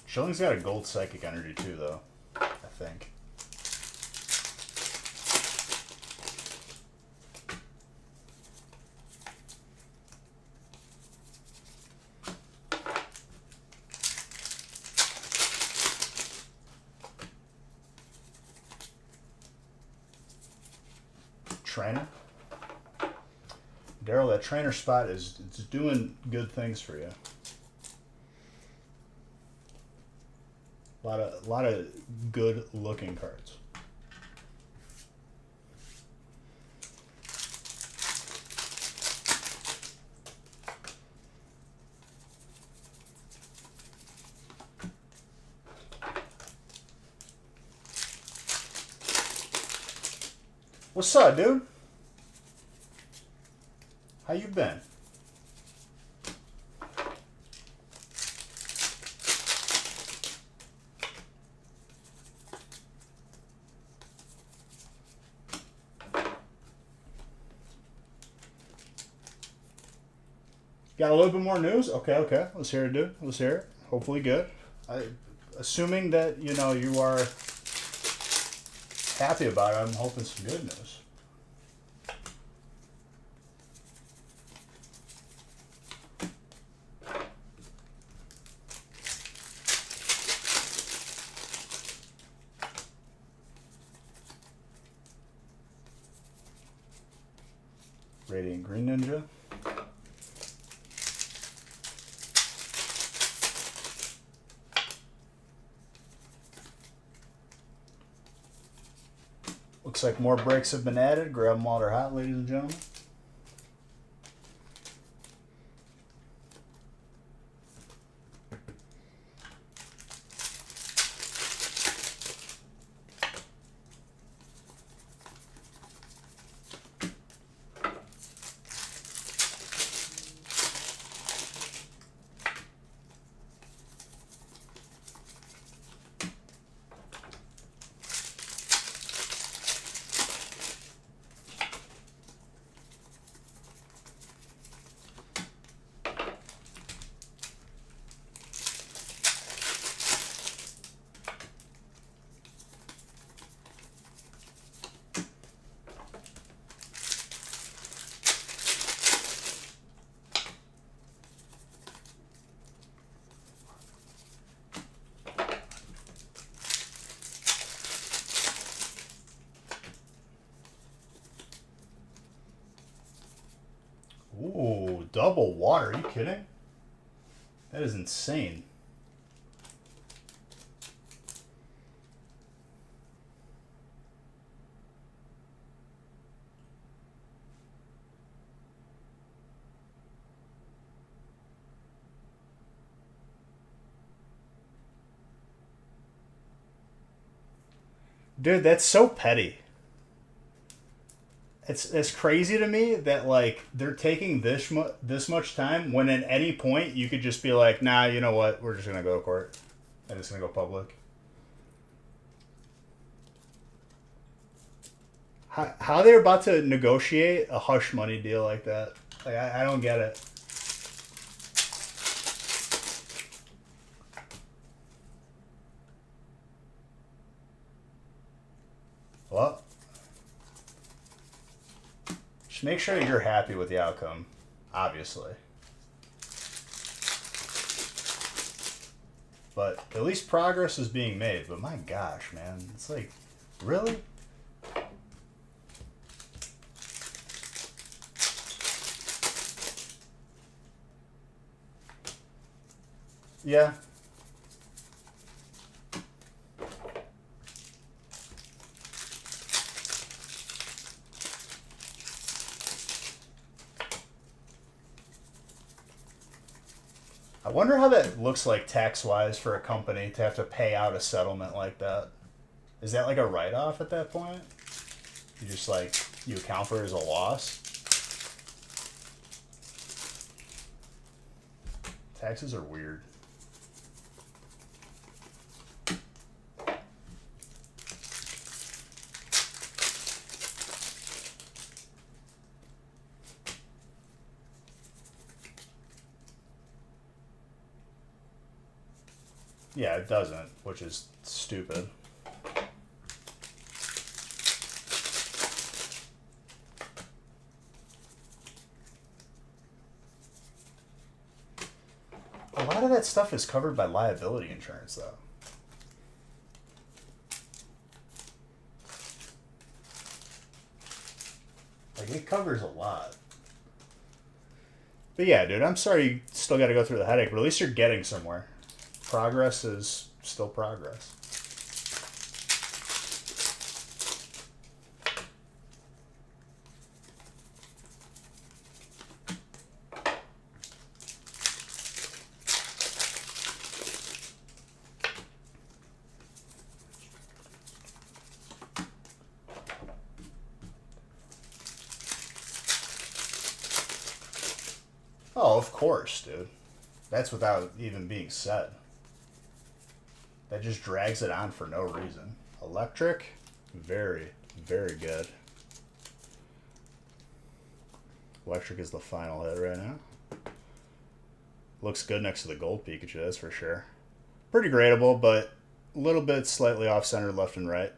Chilling's got a gold psychic energy too, though, I think. Trainer. Daryl, that trainer spot is it's doing good things for you. A lot of good looking cards. What's up, dude? How you been? Got a little bit more news? Okay. Let's hear it, dude. Let's hear it. Hopefully good. Assuming that, you know, you are happy about it, I'm hoping some good news. Radiant Green Ninja. Looks like more breaks have been added. Grab them while they're hot, ladies and gentlemen. double water. Are you kidding? That is insane. Dude, that's so petty. It's crazy to me that like they're taking this much time when at any point you could just be like, nah, you know what? We're just gonna go to court. And it's gonna go public. How they're about to negotiate a hush money deal like that? Like I don't get it. Well, just make sure you're happy with the outcome, obviously. But at least progress is being made. But my gosh, man, it's like, really? Yeah. I wonder how that looks like tax-wise for a company to have to pay out a settlement like that. Is that like a write-off at that point? You just like, you account for it as a loss? Taxes are weird. Yeah, it doesn't, which is stupid. A lot of that stuff is covered by liability insurance, though. Like, it covers a lot. But yeah, dude, I'm sorry you still got to go through the headache, but at least you're getting somewhere. Progress is still progress. Oh, of course, dude. That's without even being said. That just drags it on for no reason. Electric, very, very good. Electric is the final hit right now. Looks good next to the gold Pikachu, that's for sure. Pretty gradable, but a little bit slightly off-center left and right.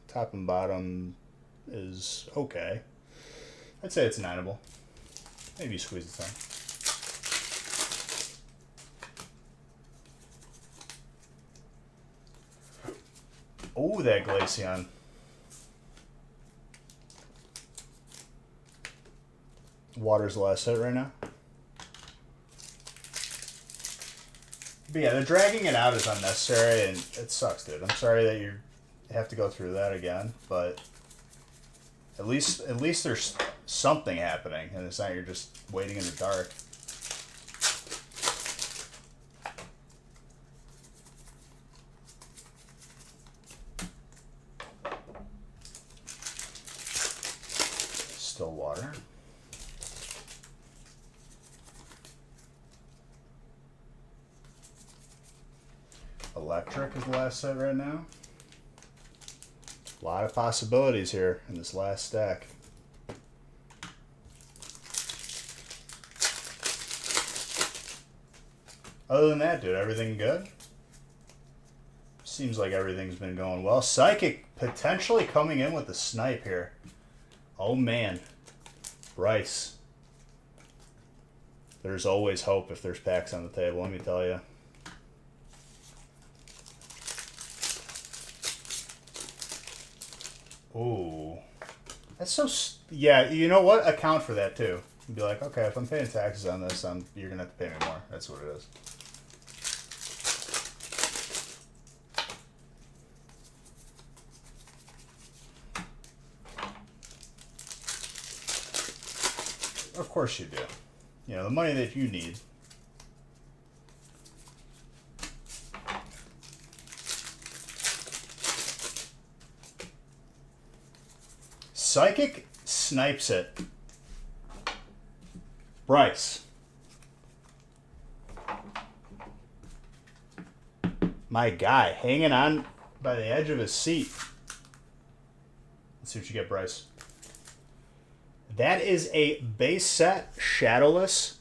Top and bottom is okay. I'd say it's 9-able. Maybe you squeeze the 10. Oh, that Glaceon. Water's the last hit right now. But yeah, the dragging it out is unnecessary, and it sucks, dude. I'm sorry that you have to go through that again, but at least there's something happening, and it's not you're just waiting in the dark. Still water. Electric is the last set right now. A lot of possibilities here in this last stack. Other than that, dude, everything good? Seems like everything's been going well. Psychic potentially coming in with the snipe here. Oh, man. Bryce. There's always hope if there's packs on the table, let me tell you. Ooh. That's so... Yeah, you know what? Account for that, too. You'd be like, okay, if I'm paying taxes on this, you're gonna have to pay me more. That's what it is. Of course you do. You know, the money that you need. Psychic snipes it. Bryce. My guy, hanging on by the edge of his seat. Let's see what you get, Bryce. That is a base set shadowless,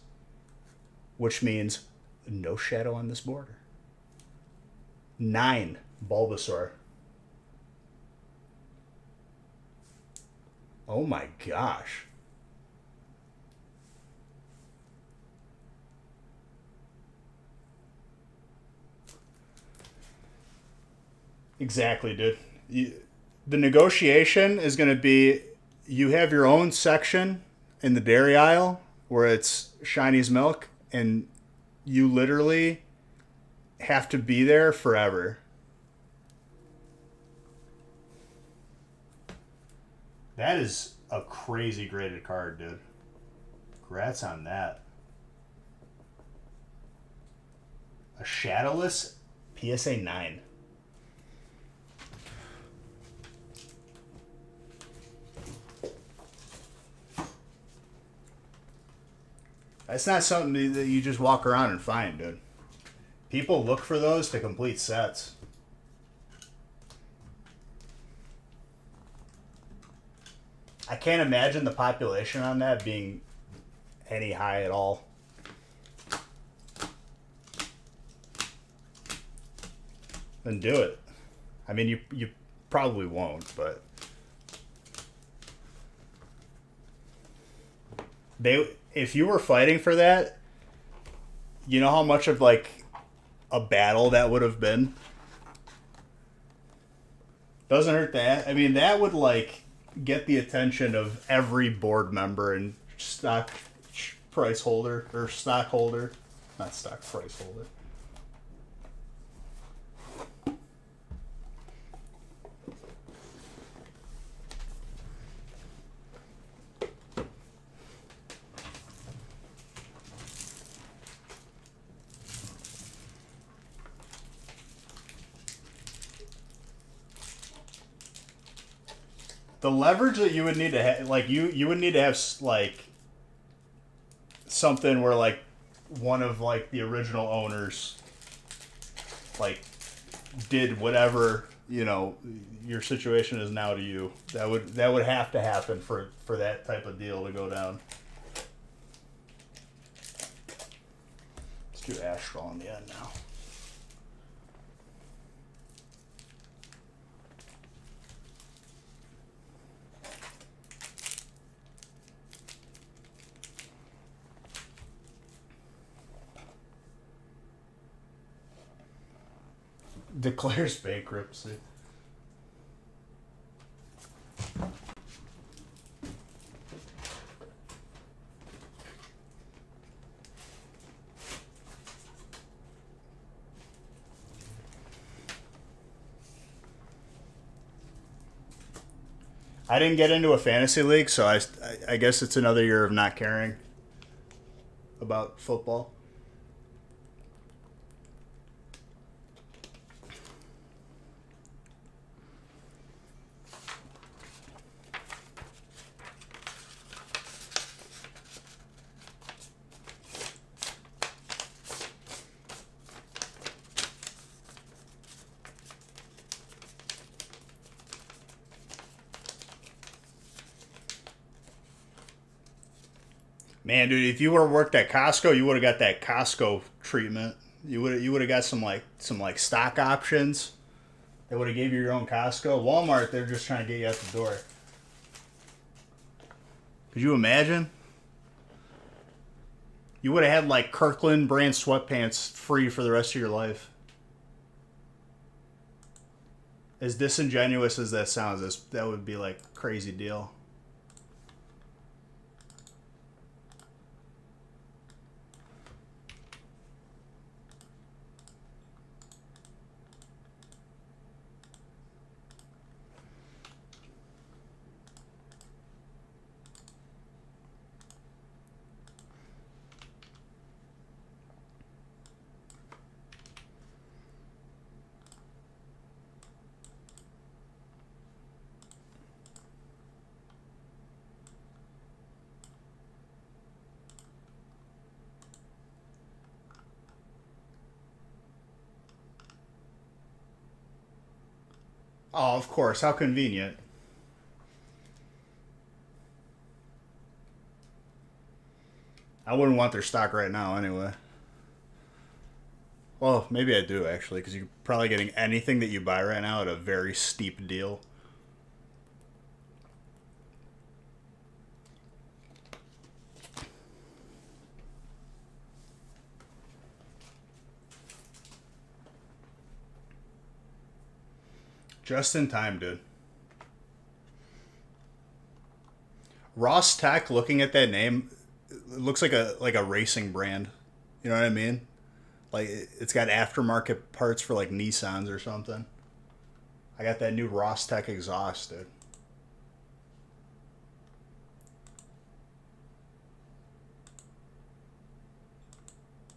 which means no shadow on this border. 9 Bulbasaur. Oh my gosh. Exactly, dude. The negotiation is going to be you have your own section in the dairy aisle where it's Shiny's milk, and you literally have to be there forever. That is a crazy graded card, dude. Congrats on that. A shadowless PSA 9. That's not something that you just walk around and find, dude. People look for those to complete sets. I can't imagine the population on that being any high at all. Then do it. I mean, you probably won't, but if you were fighting for that, you know how much of like a battle that would have been? Doesn't hurt that. I mean, that would like get the attention of every board member and stock price holder or stockholder, not stock price holder. The leverage that you would need to have, like you would need to have like something where like one of like the original owners like did whatever, you know, your situation is now to you. That would have to happen for that type of deal to go down. Let's do Astral in the end now. Declares bankruptcy. I didn't get into a fantasy league, so I guess it's another year of not caring about football. Man, dude, if you would have worked at Costco, you would have got that Costco treatment. You would have got some stock options. They would have gave you your own Costco. Walmart, they're just trying to get you out the door. Could you imagine? You would have had like Kirkland brand sweatpants free for the rest of your life. As disingenuous as that sounds, that would be like a crazy deal. Oh, of course. How convenient. I wouldn't want their stock right now anyway. Well, maybe I do actually, because you're probably getting anything that you buy right now at a very steep deal. Just in time, dude. Ross Tech. Looking at that name, it looks like a racing brand. You know what I mean? Like it's got aftermarket parts for like Nissans or something. I got that new Ross Tech exhaust, dude.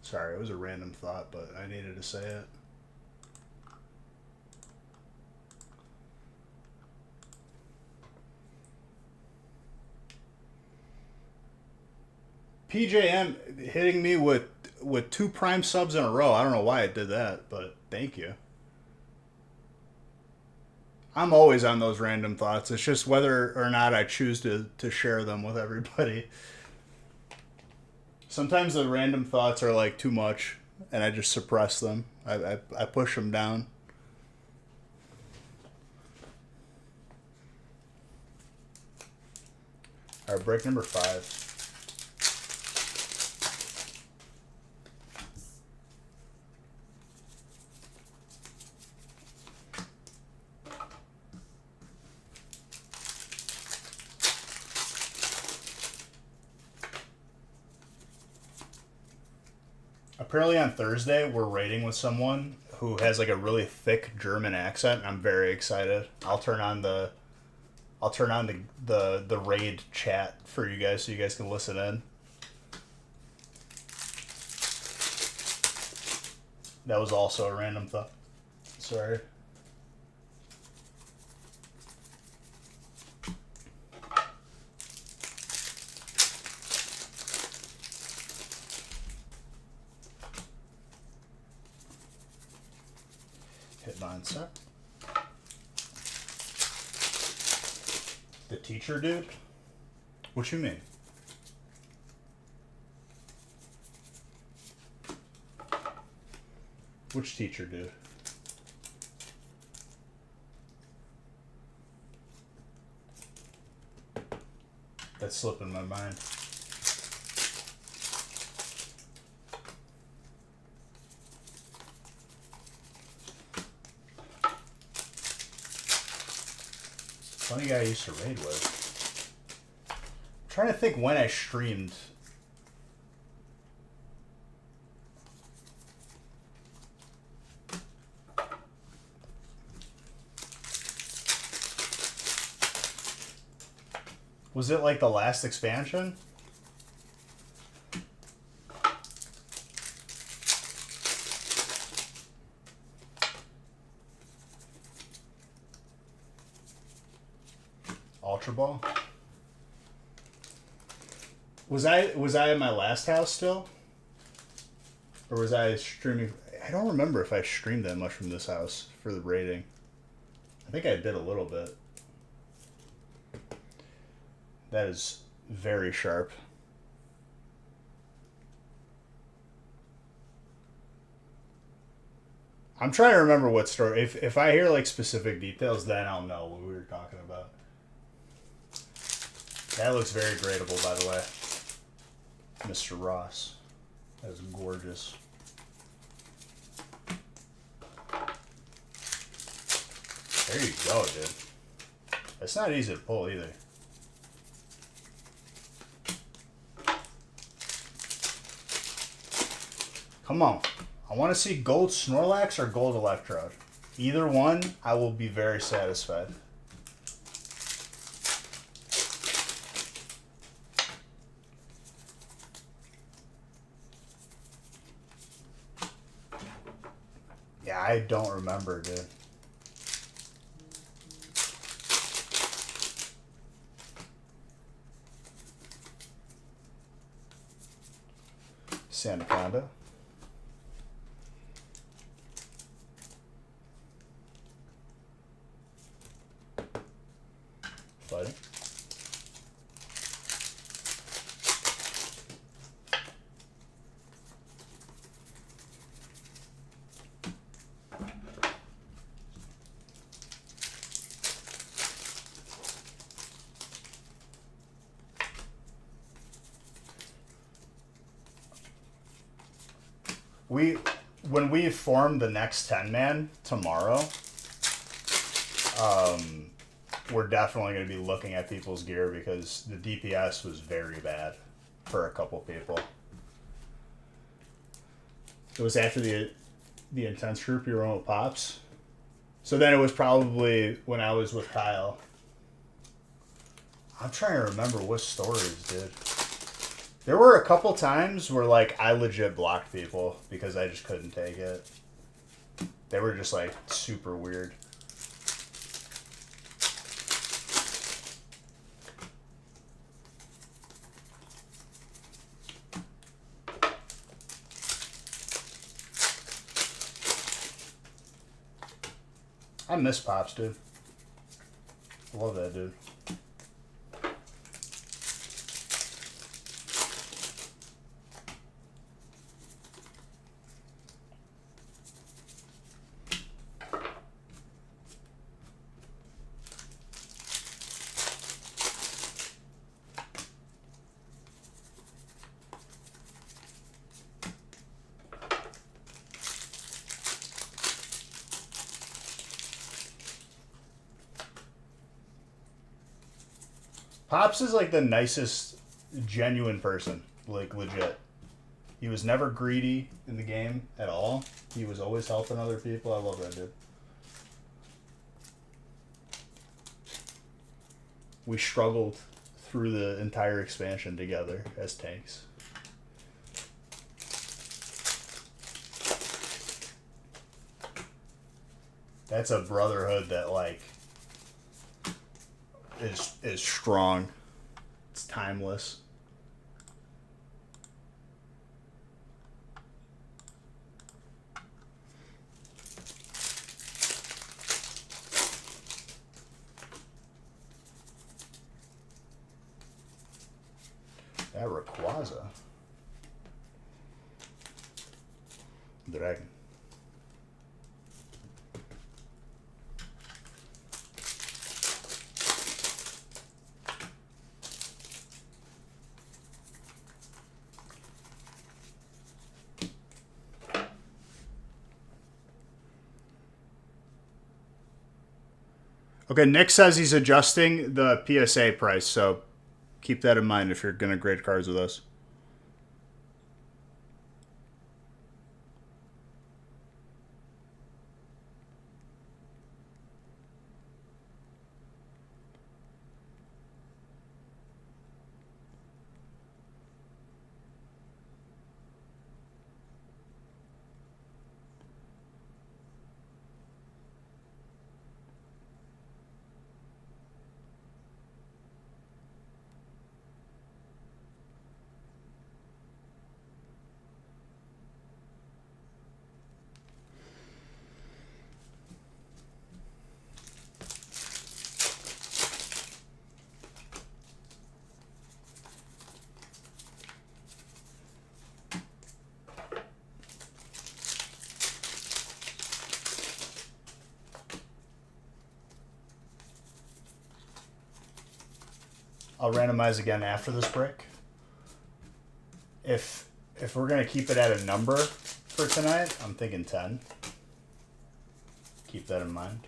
Sorry, it was a random thought, but I needed to say it. PJM hitting me with two Prime subs in a row. I don't know why it did that, but thank you. I'm always on those random thoughts. It's just whether or not I choose to share them with everybody. Sometimes the random thoughts are like too much, and I just suppress them. I push them down. All right, break number 5. Apparently on Thursday we're raiding with someone who has like a really thick German accent, and I'm very excited. I'll turn on the raid chat for you guys so you guys can listen in. That was also a random thought. Sorry. Hitmonster. The teacher dude? What you mean? Which teacher dude? That's slipping my mind. Funny guy I used to raid with. I'm trying to think when I streamed. Was it like the last expansion? Ultra Ball? Was I in my last house still? Or was I streaming? I don't remember if I streamed that much from this house for the rating. I think I did a little bit. That is very sharp. I'm trying to remember what story. If I hear like specific details, then I'll know what we were talking about. That looks very gradable, by the way. Mr. Ross. That is gorgeous. There you go, dude. It's not easy to pull either. Come on. I want to see gold Snorlax or gold Electrode. Either one, I will be very satisfied. Yeah, I don't remember, dude. Sandaconda. when we form the next 10-man tomorrow, we're definitely going to be looking at people's gear because the DPS was very bad for a couple people. It was after the intense group you were on with Pops. So then it was probably when I was with Kyle. I'm trying to remember what stories, dude. There were a couple times where, like, I legit blocked people because I just couldn't take it. They were just, like, super weird. I miss Pops, dude. I love that dude. Pops is like the nicest, genuine person. Like, legit. He was never greedy in the game at all. He was always helping other people. I love that dude. We struggled through the entire expansion together as tanks. That's a brotherhood that, like, is strong. It's timeless. That Rayquaza. Dragon. Okay, Nick says he's adjusting the PSA price, so keep that in mind if you're going to grade cards with us. I'll randomize again after this break. If we're going to keep it at a number for tonight, I'm thinking 10. Keep that in mind.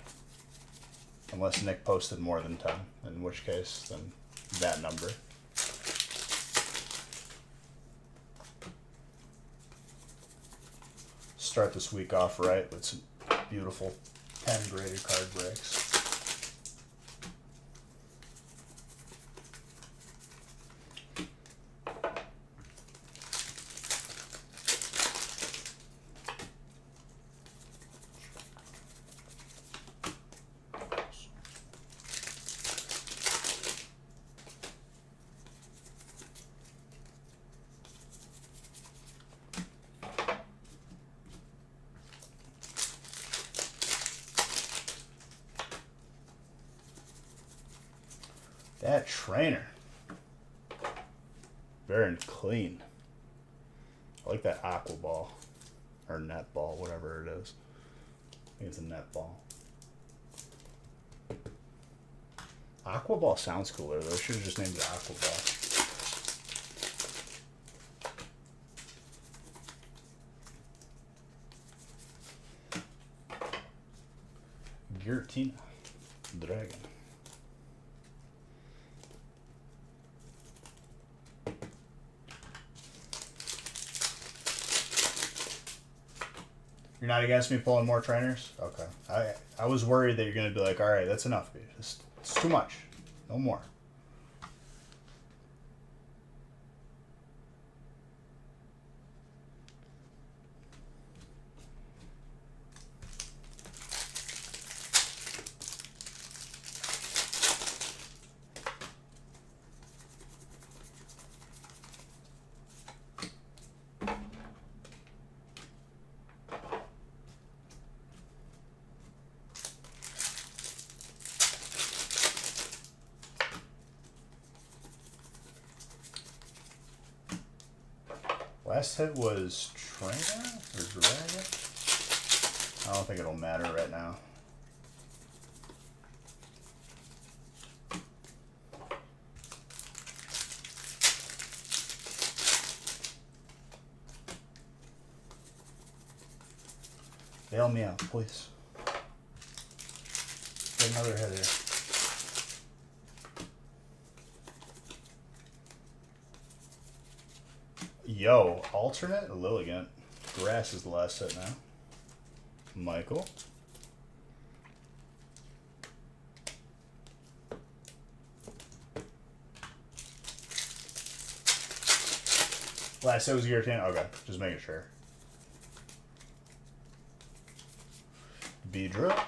Unless Nick posted more than 10, in which case, then that number. Start this week off right with some beautiful 10 graded card breaks. That trainer. Very clean. I like that aqua ball. Or net ball, whatever it is. I think it's a net ball. Aqua ball sounds cooler though. Should have just named it aqua ball. Giratina. Dragon. You're not against me pulling more trainers? Okay. I was worried that you're going to be like, all right, that's enough, dude. It's too much. No more. Last hit was Trainer or Dragon? I don't think it'll matter right now. Bail me out, please. Get another hit here. Yo, alternate Lilligant. Grass is the last set now. Michael. Last set was Giratina? Okay, just making sure. Beedrill.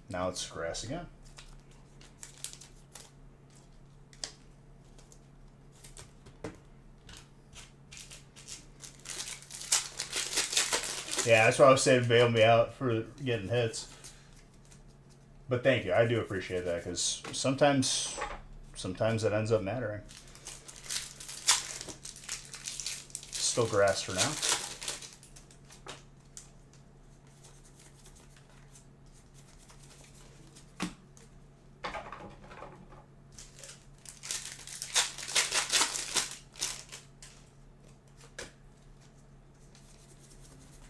Now it's grass again. Yeah, that's why I was saying bail me out for getting hits. But thank you. I do appreciate that because sometimes it ends up mattering. Still grass for now.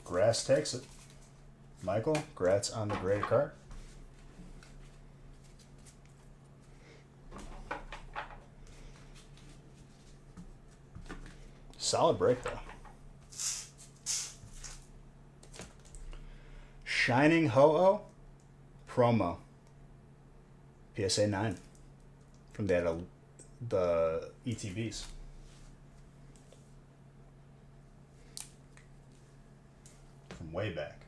Grass takes it. Michael, grats on the graded card. Solid break, though. Shining Ho-Oh promo. PSA 9. From the ETBs. From way back.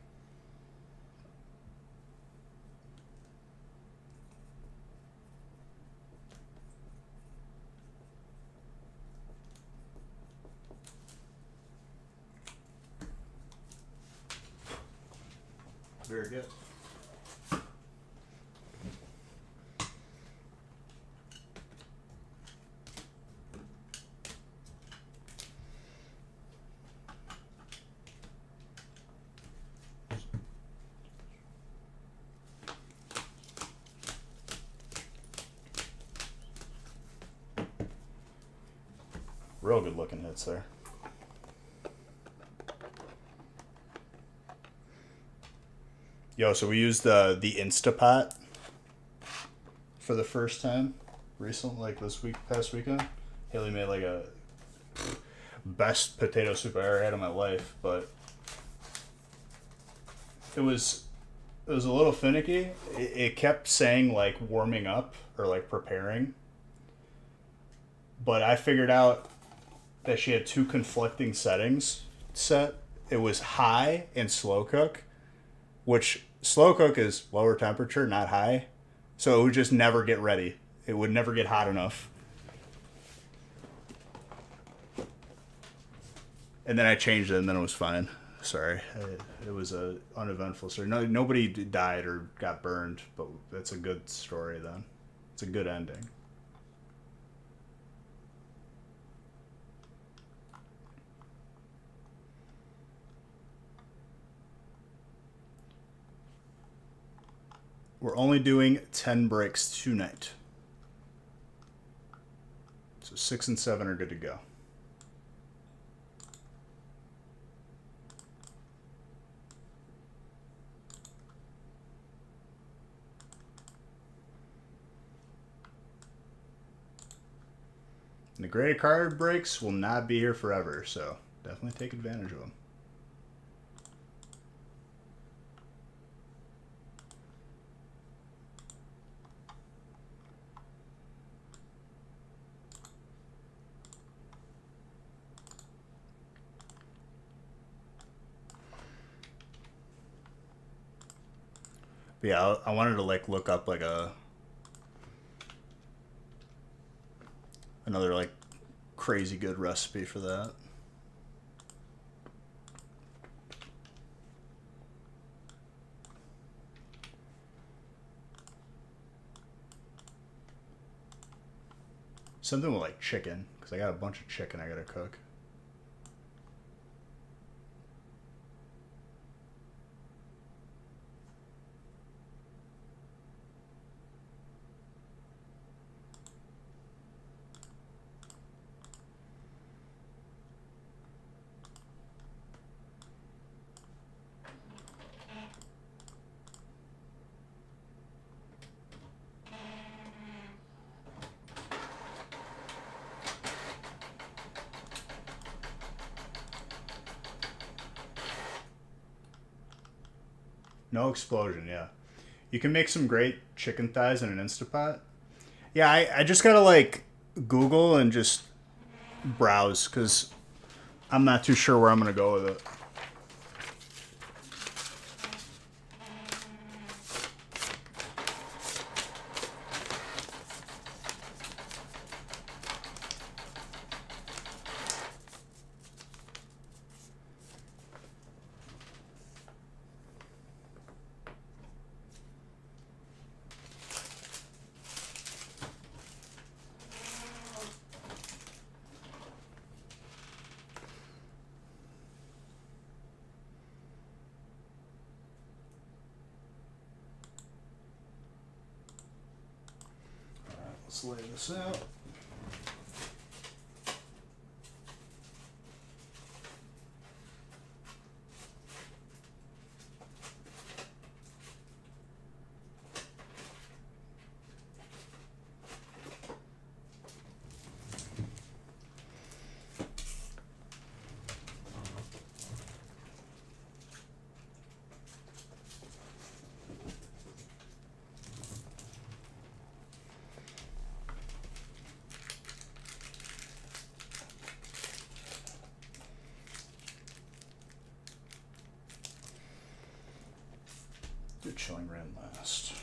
Very good. Real good looking hits there. Yo, so we used the Instapot for the first time recently, like past weekend. Haley made like a best potato soup I ever had in my life, but it was a little finicky. It kept saying like warming up or like preparing, but I figured out that she had two conflicting settings set. It was high and slow cook, which slow cook is lower temperature, not high. So it would just never get ready. It would never get hot enough. And then I changed it and then it was fine. Sorry. It was a uneventful story. Nobody died or got burned, but that's a good story then. It's a good ending. We're only doing 10 breaks tonight. So 6 and 7 are good to go. And the graded card breaks will not be here forever, so definitely take advantage of them. But yeah, I wanted to like look up like another like crazy good recipe for that. Something with like chicken, because I got a bunch of chicken I gotta cook. No explosion, yeah. You can make some great chicken thighs in an Instapot. Yeah, I just gotta like Google and just browse because I'm not too sure where I'm gonna go with it. Let's lay this out. Do chilling reign last.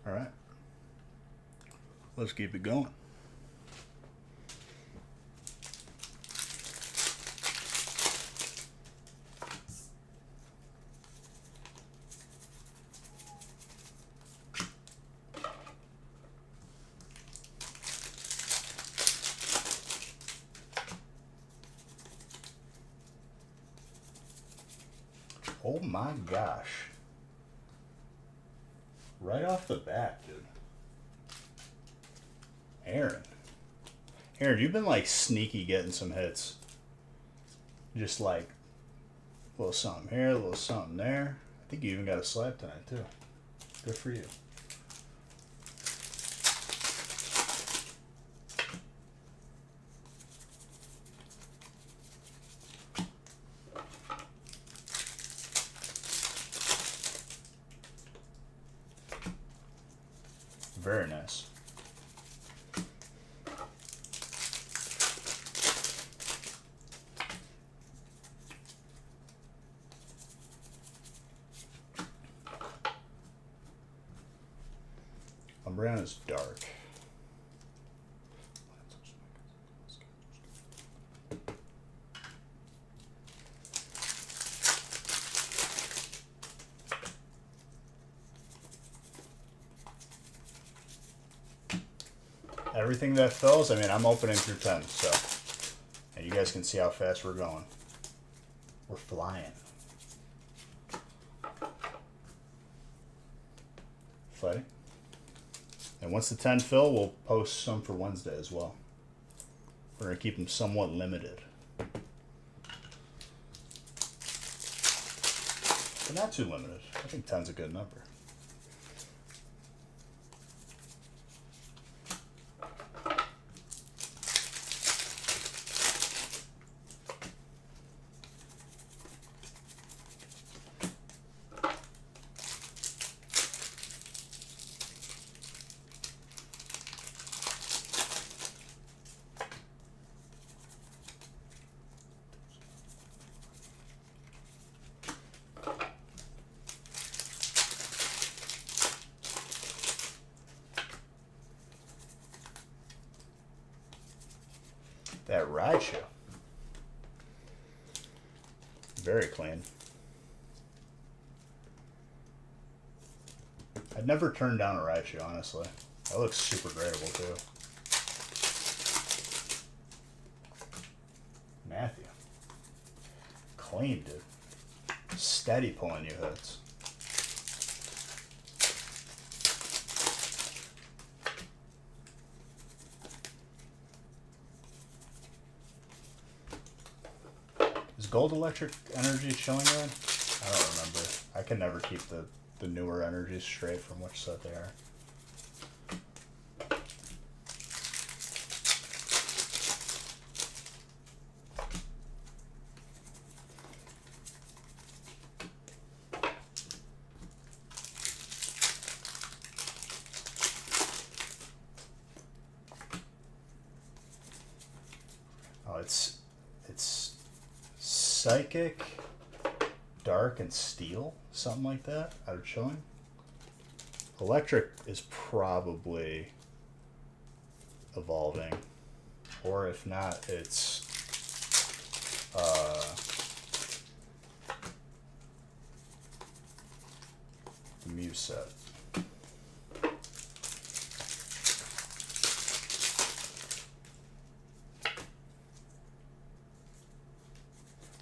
All right. Let's keep it going. Oh my gosh. Right off the bat, dude. Aaron. Aaron, you've been like sneaky getting some hits. Just like a little something here, a little something there. I think you even got a slab tonight too. Good for you. Very nice. Umbreon is dark. Everything that fills, I mean, I'm opening through 10, so. And you guys can see how fast we're going. We're flying. Fighting. And once the 10 fill, we'll post some for Wednesday as well. We're going to keep them somewhat limited. But not too limited. I think 10's a good number. That Raichu. Very clean. I'd never turn down a Raichu, honestly. That looks super gradable, too. Matthew. Clean, dude. Steady pulling you hits. Is Gold Electric Energy showing that? I don't remember. I can never keep the newer energies straight from which set they are. Oh, it's Psychic, Dark, and Steel, something like that. Out of showing. Electric is probably evolving, or if not, it's the Mew set.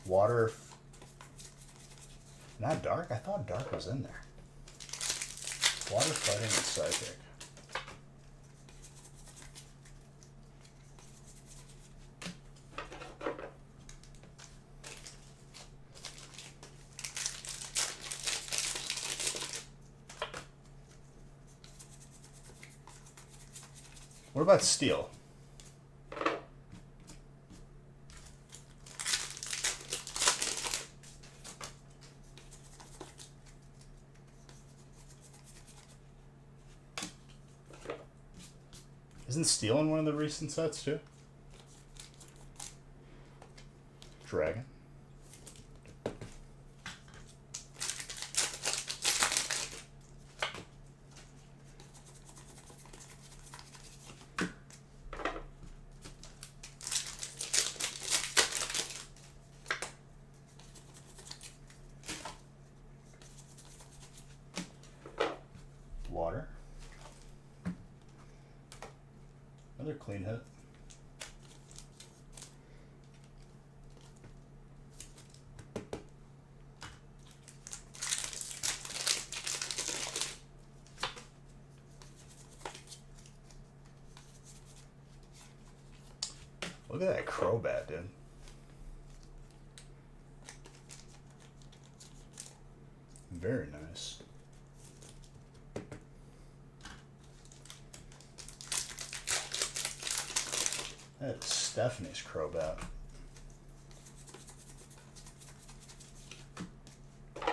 Water, not Dark? I thought Dark was in there. Water, Fighting, and Psychic. What about Steel? Isn't Steel in one of the recent sets too? Dragon. Water. Another clean hit. Look at that Crobat, dude. Very nice. That's Stephanie's Crobat. But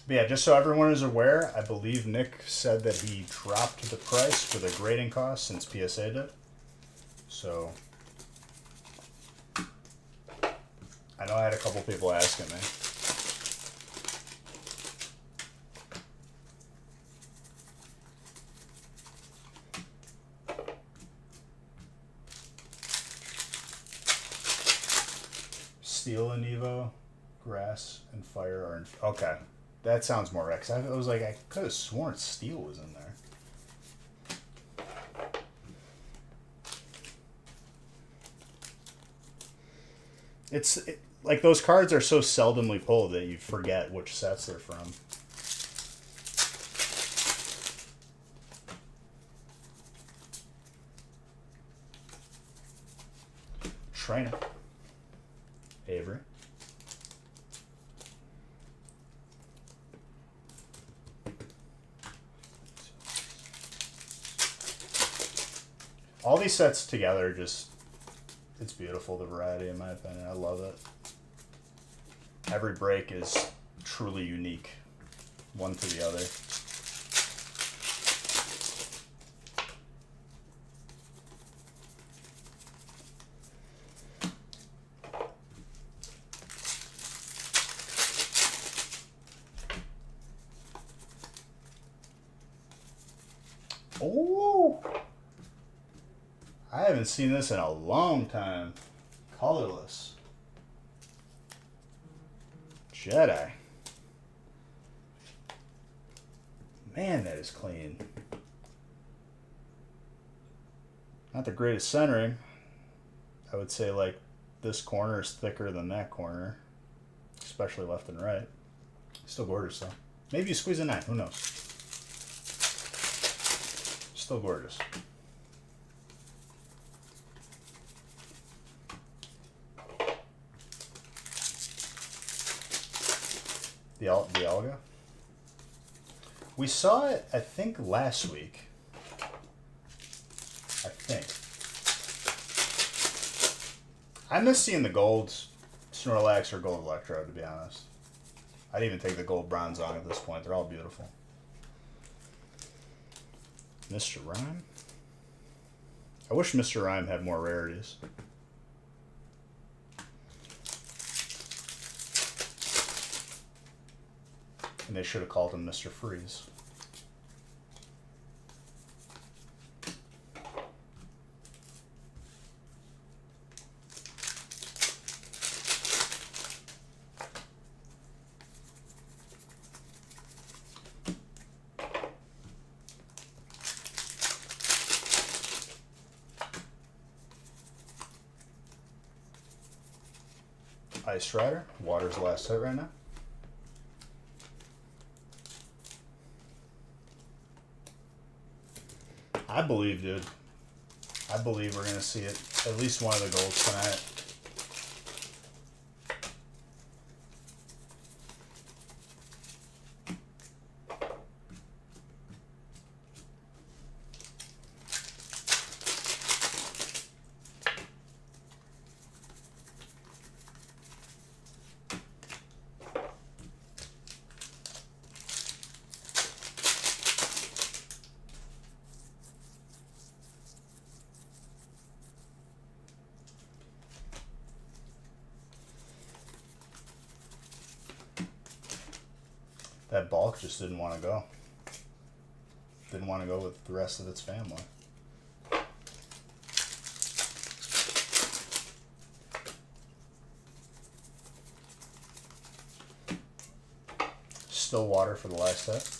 yeah, just so everyone is aware, I believe Nick said that he dropped the price for the grading cost since PSA did. So, I know I had a couple people asking me. Steel and Evo, Grass, and Fire are in... Okay. That sounds more X. I was like, I could have sworn Steel was in there. Like those cards are so seldomly pulled that you forget which sets they're from. Trainer. Avery. All these sets together just, it's beautiful, the variety, in my opinion. I love it. Every break is truly unique, one to the other. Oh! I haven't seen this in a long time. Colorless. Jedi. Man, that is clean. Not the greatest centering. I would say like this corner is thicker than that corner. Especially left and right. Still gorgeous though. Maybe you squeeze a 9, who knows? Still gorgeous. The Alga. We saw it, I think, last week. I think. I miss seeing the gold Snorlax or gold Electro, to be honest. I'd even take the gold bronze on at this point. They're all beautiful. Mr. Rhyme? I wish Mr. Rhyme had more rarities. And they should have called him Mr. Freeze. Ice Rider. Water's the last hit right now. I believe, dude. I believe we're going to see it. At least one of the golds tonight. That bulk just didn't want to go. Didn't want to go with the rest of its family. Still water for the last set.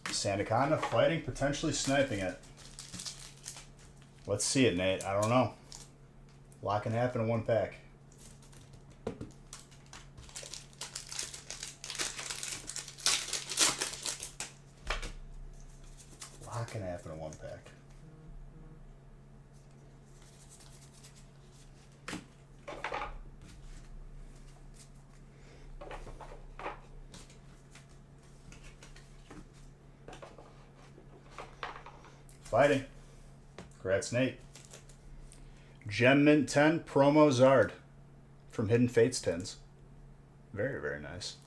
Sandaconda fighting, potentially sniping it. Let's see it, Nate. I don't know. A lot can happen in one pack. Not gonna happen in one pack. Fighting. Congrats, Nate. Gem Mint 10 Promo Zard from Hidden Fates Tins. Very, very nice.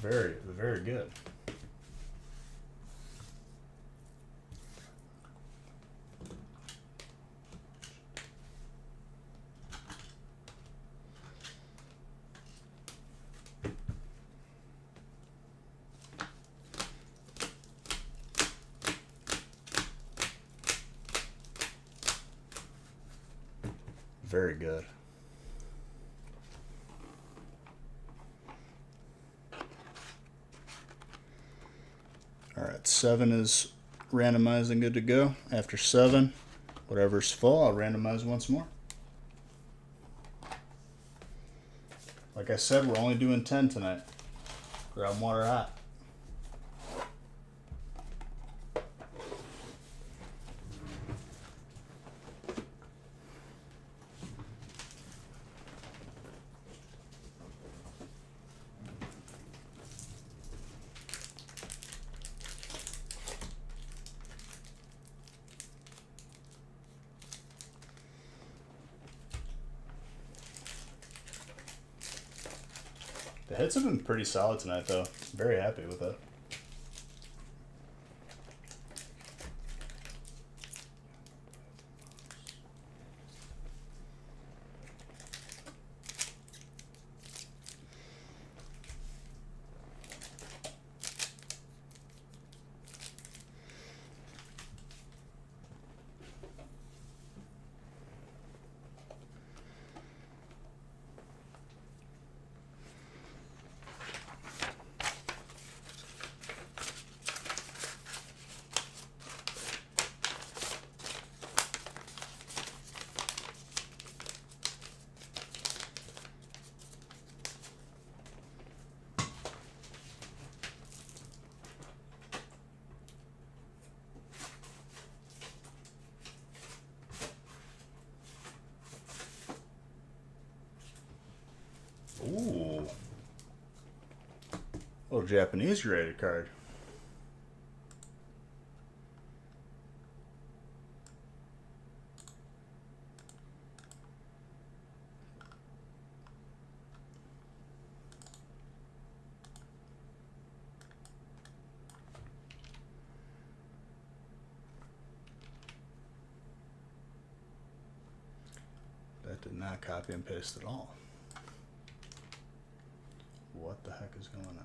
Very, very good. Very good. All right, 7 is randomized and good to go. After 7, whatever's full, I'll randomize once more. Like I said, we're only doing 10 tonight. Grab water hot. The hits have been pretty solid tonight, though. Very happy with it. Ooh. Little Japanese graded card. That did not copy and paste at all. What the heck is going on?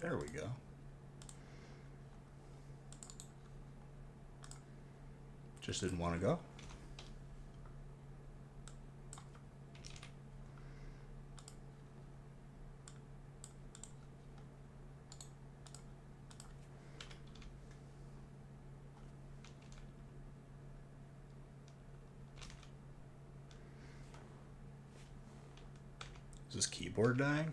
There we go. Just didn't want to go. Is this keyboard dying?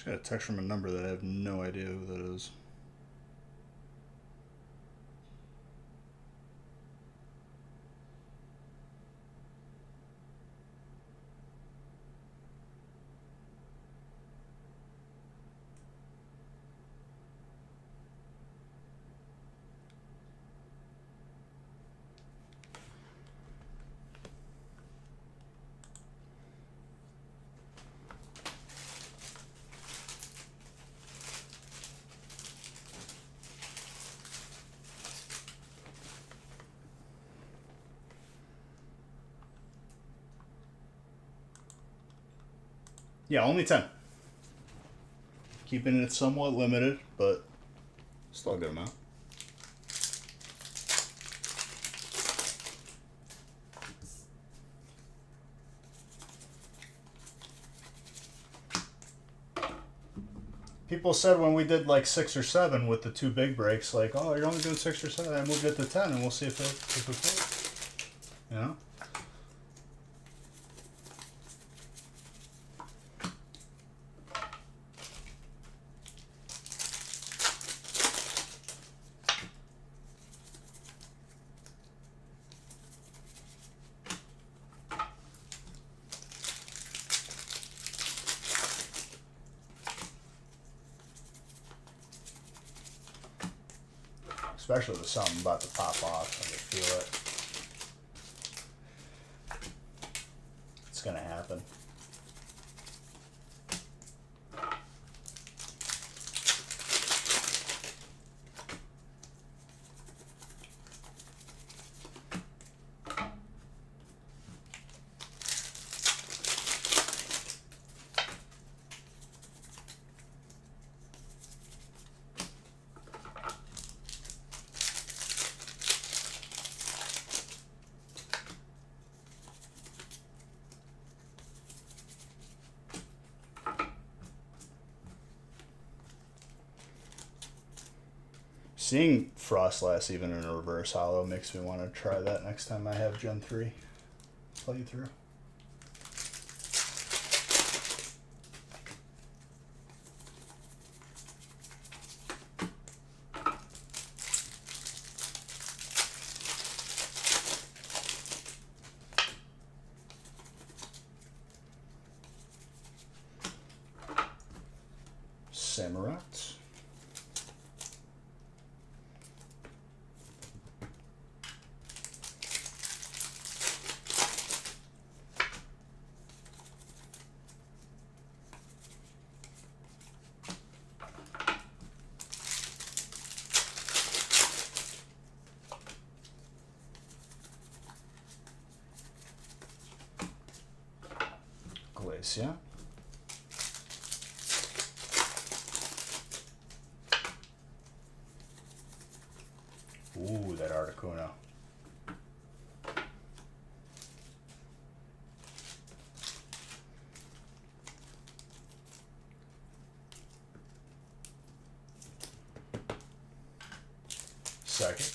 Just got a text from a number that I have no idea who that is. Yeah, only 10. Keeping it somewhat limited, but still a good amount. People said when we did like 6 or 7 with the 2 big breaks, like, oh, you're only doing 6 or 7. I moved it to 10, and we'll see if it works. You know? Especially with something about to pop off. I can feel it. It's gonna happen. Seeing Frostlass even in a reverse hollow makes me want to try that next time I have Gen 3 play through. Samurott. Glacia. Ooh, that Articuno. Second.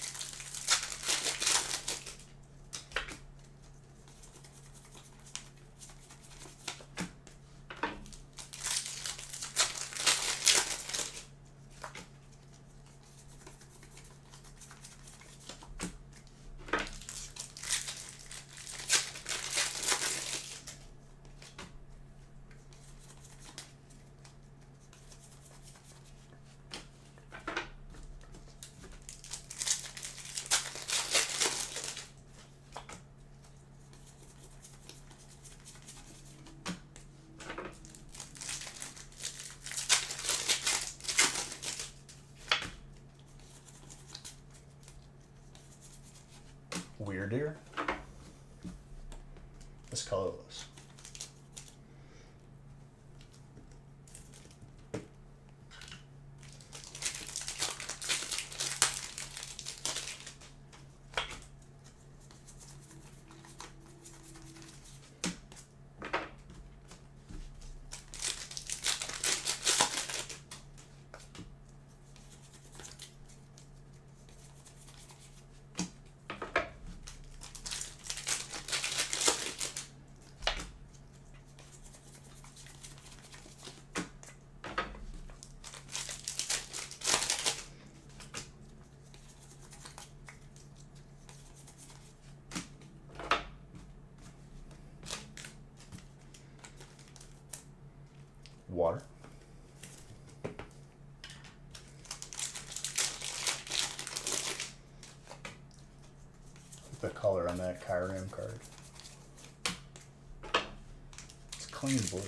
Weirder. It's colorless. the color on that Kyurem card. It's clean blue.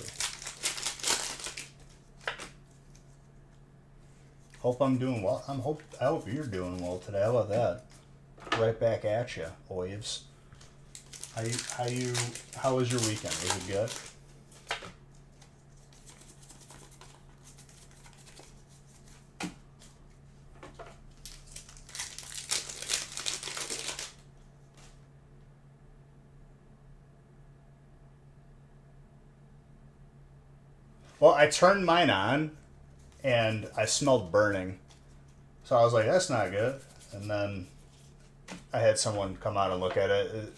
Hope I'm doing well. I hope you're doing well today. How about that? Right back at you, Oaves. How was your weekend? Was it good? Well, I turned mine on and I smelled burning. So I was like, that's not good. And then I had someone come out and look at it.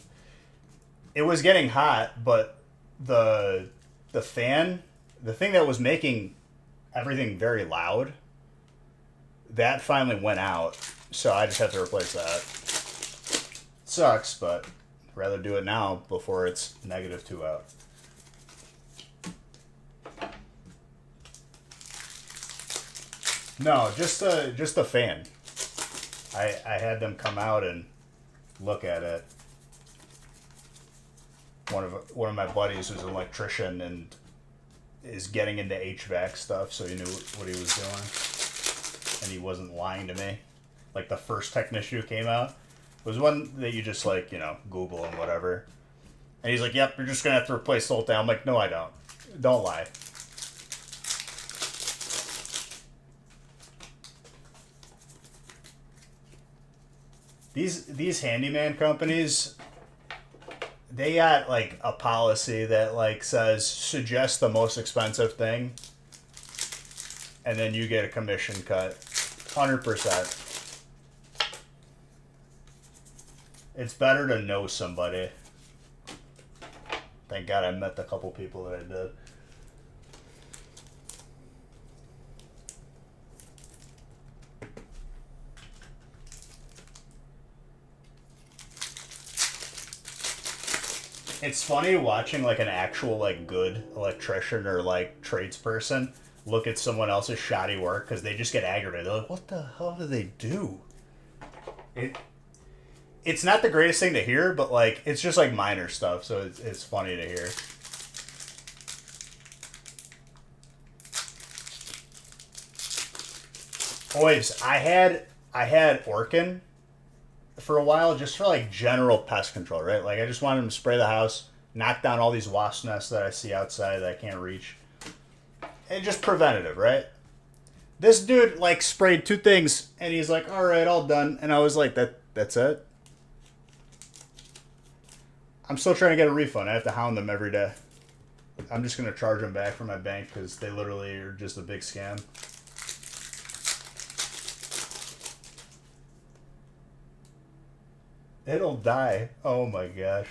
It was getting hot, but the fan, the thing that was making everything very loud, that finally went out. So I just have to replace that. Sucks, but I'd rather do it now before it's -2 out. No, just the fan. I had them come out and look at it. One of my buddies who's an electrician and is getting into HVAC stuff, so he knew what he was doing, and he wasn't lying to me. Like the first technician who came out was one that you just like Google and whatever, and he's like, "Yep, you're just gonna have to replace the whole thing." I'm like, "No, I don't. Don't lie." These handyman companies, they got like a policy that like says suggest the most expensive thing, and then you get a commission cut, 100%. It's better to know somebody. Thank God I met the couple people that I did. It's funny watching like an actual like good electrician or like tradesperson look at someone else's shoddy work because they just get aggravated. They're like, "What the hell do they do?" It's not the greatest thing to hear, but like it's just like minor stuff, so it's funny to hear. Always, I had Orkin for a while just for like general pest control, right? Like I just wanted to spray the house, knock down all these wasp nests that I see outside that I can't reach, and just preventative, right? This dude like sprayed 2 things, and he's like, "All right, all done," and I was like, That's it." I'm still trying to get a refund. I have to hound them every day. I'm just gonna charge them back from my bank because they literally are just a big scam. It'll die. Oh my gosh.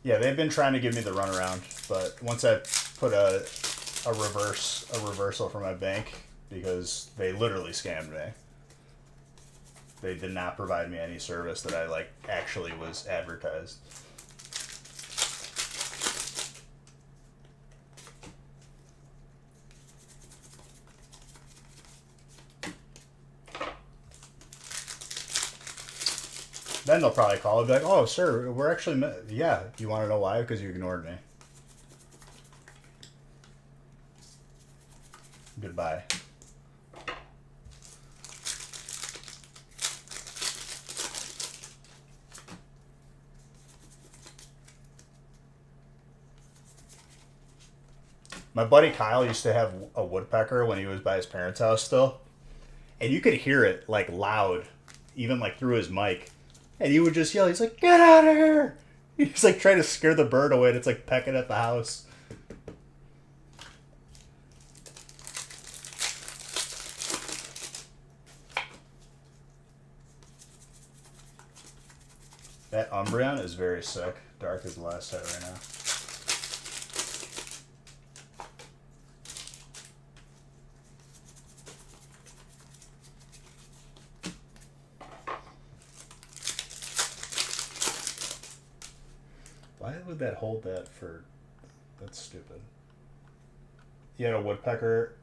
Yeah, they've been trying to give me the runaround, but once I put a reversal for my bank because they literally scammed me. They did not provide me any service that I like actually was advertised. Then they'll probably call and be like, "Oh, sir, we're actually yeah." Do you want to know why? Because you ignored me. Goodbye. My buddy Kyle used to have a woodpecker when he was by his parents' house still, and you could hear it like loud, even like through his mic, and he would just yell. He's like, "Get out of here!" He's like trying to scare the bird away, and it's like pecking at the house. That Umbreon is very sick. Dark is the last set right now. would that hold that for? That's stupid. You had a woodpecker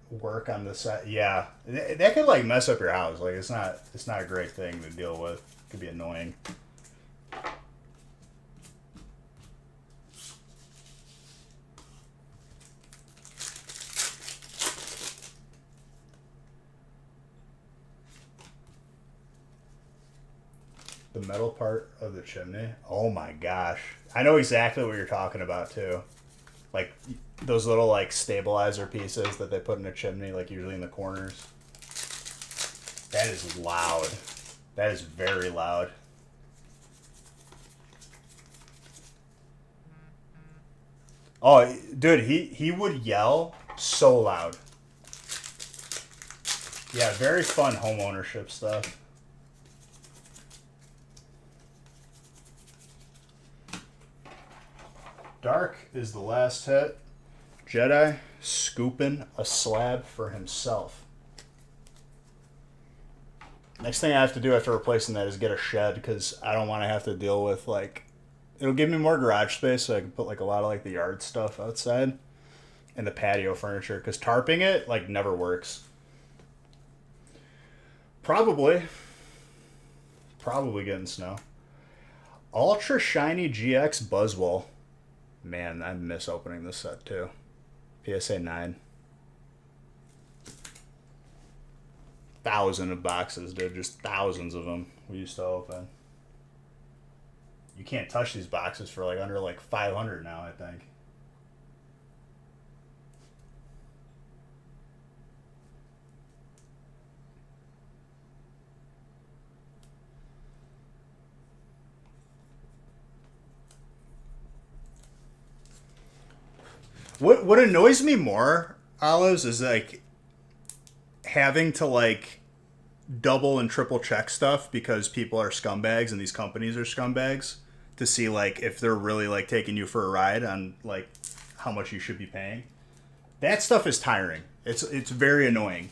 work on the side. Yeah, that could like mess up your house. Like it's not a great thing to deal with. It could be annoying. The metal part of the chimney. Oh my gosh, I know exactly what you're talking about too. Like those little like stabilizer pieces that they put in a chimney, like usually in the corners. That is loud. That is very loud. Oh, dude, he would yell so loud. Yeah, very fun home ownership stuff. Dark is the last hit. Jedi scooping a slab for himself. Next thing I have to do after replacing that is get a shed because I don't want to have to deal with like. It'll give me more garage space so I can put like a lot of like the yard stuff outside and the patio furniture because tarping it like never works. Probably getting snow. Ultra shiny GX Buzzwole. Man, I miss opening this set too. PSA 9. 1,000 of boxes, dude. Just thousands of them we used to open. You can't touch these boxes for like under like 500 now, I think. What annoys me more, Olives, is like having to like double and triple check stuff because people are scumbags and these companies are scumbags to see like if they're really like taking you for a ride on like how much you should be paying. That stuff is tiring. It's very annoying.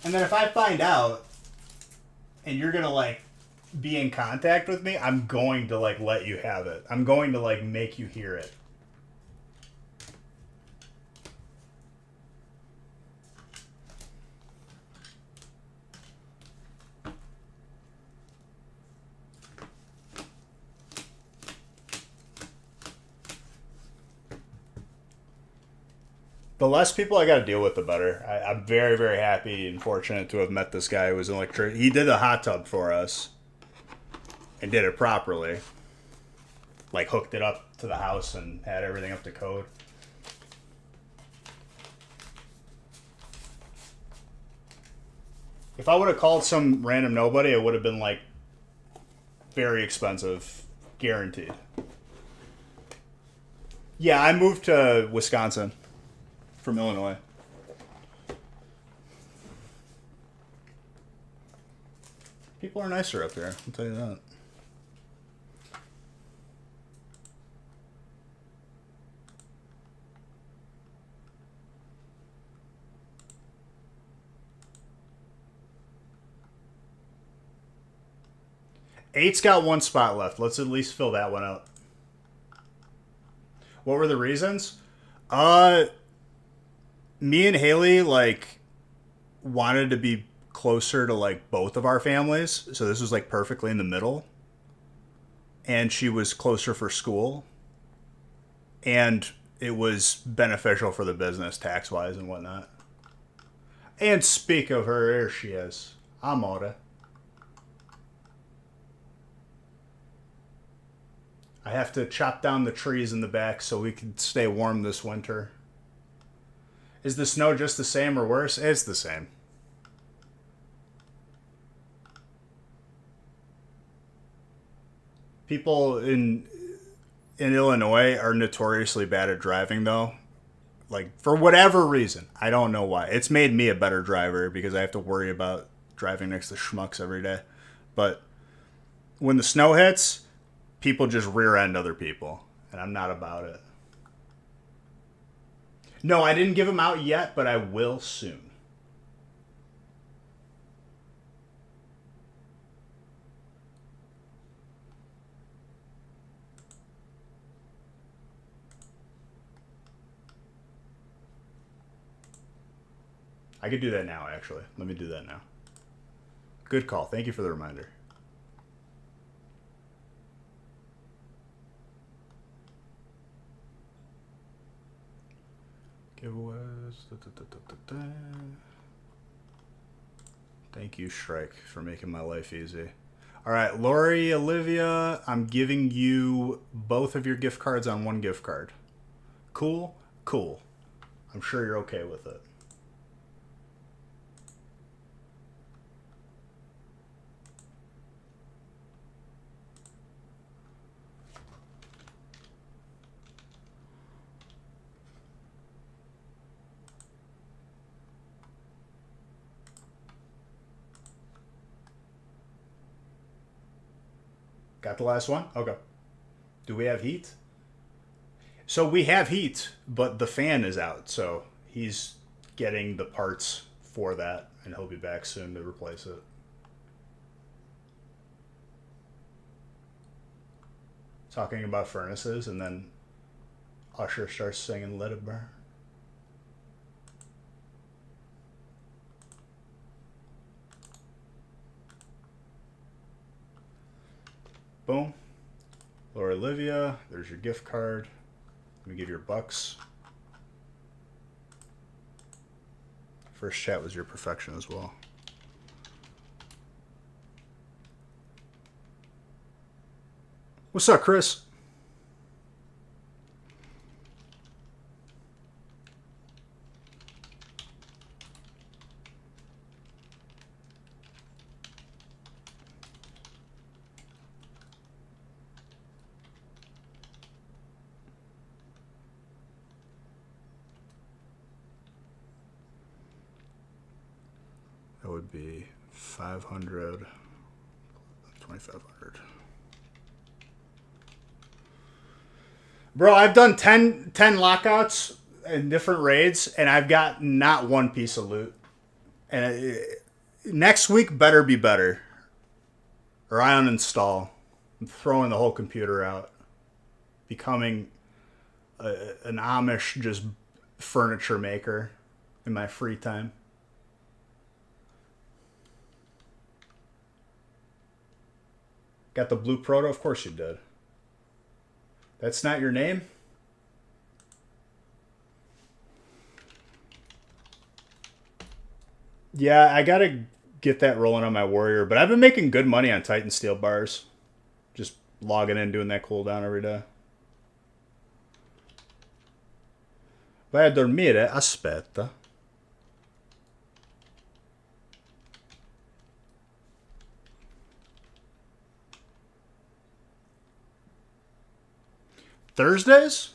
And then if I find out and you're gonna like be in contact with me, I'm going to like let you have it. I'm going to like make you hear it. The less people I got to deal with, the better. I'm very, very happy and fortunate to have met this guy who was an electrician. He did a hot tub for us and did it properly. Like hooked it up to the house and had everything up to code. If I would have called some random nobody, it would have been like very expensive, guaranteed. Yeah, I moved to Wisconsin from Illinois. People are nicer up here, I'll tell you that. Eight's got one spot left. Let's at least fill that one out. What were the reasons? Me and Haley like wanted to be closer to like both of our families, so this was like perfectly in the middle. And she was closer for school, and it was beneficial for the business tax wise and whatnot. And speak of her, there she is. Amora. I have to chop down the trees in the back so we can stay warm this winter. Is the snow just the same or worse? It's the same. People in Illinois are notoriously bad at driving though. Like for whatever reason. I don't know why. It's made me a better driver because I have to worry about driving next to schmucks every day. But when the snow hits, people just rear end other people, and I'm not about it. No, I didn't give them out yet, but I will soon. I could do that now, actually. Let me do that now. Good call. Thank you for the reminder. Giveaways. Thank you, Shrike, for making my life easy. All right, Lori, Olivia, I'm giving you both of your gift cards on one gift card. Cool? Cool. I'm sure you're okay with it. Got the last one? Okay. Do we have heat? So we have heat, but the fan is out, so he's getting the parts for that, and he'll be back soon to replace it. Talking about furnaces, and then Usher starts singing Let It Burn. Boom. Laura Olivia, there's your gift card. Let me give your bucks. First chat was your perfection as well. What's up, Chris? That would be 500, 2,500. Bro, I've done 10 lockouts in different raids, and I've got not one piece of loot. And next week better be better, or I uninstall. I'm throwing the whole computer out, becoming an Amish just furniture maker in my free time. Got the blue proto? Of course you did. That's not your name? Yeah, I gotta get that rolling on my warrior, but I've been making good money on Titan Steel bars. Just logging in, doing that cooldown every day. Vai a dormire? Aspetta. Thursdays?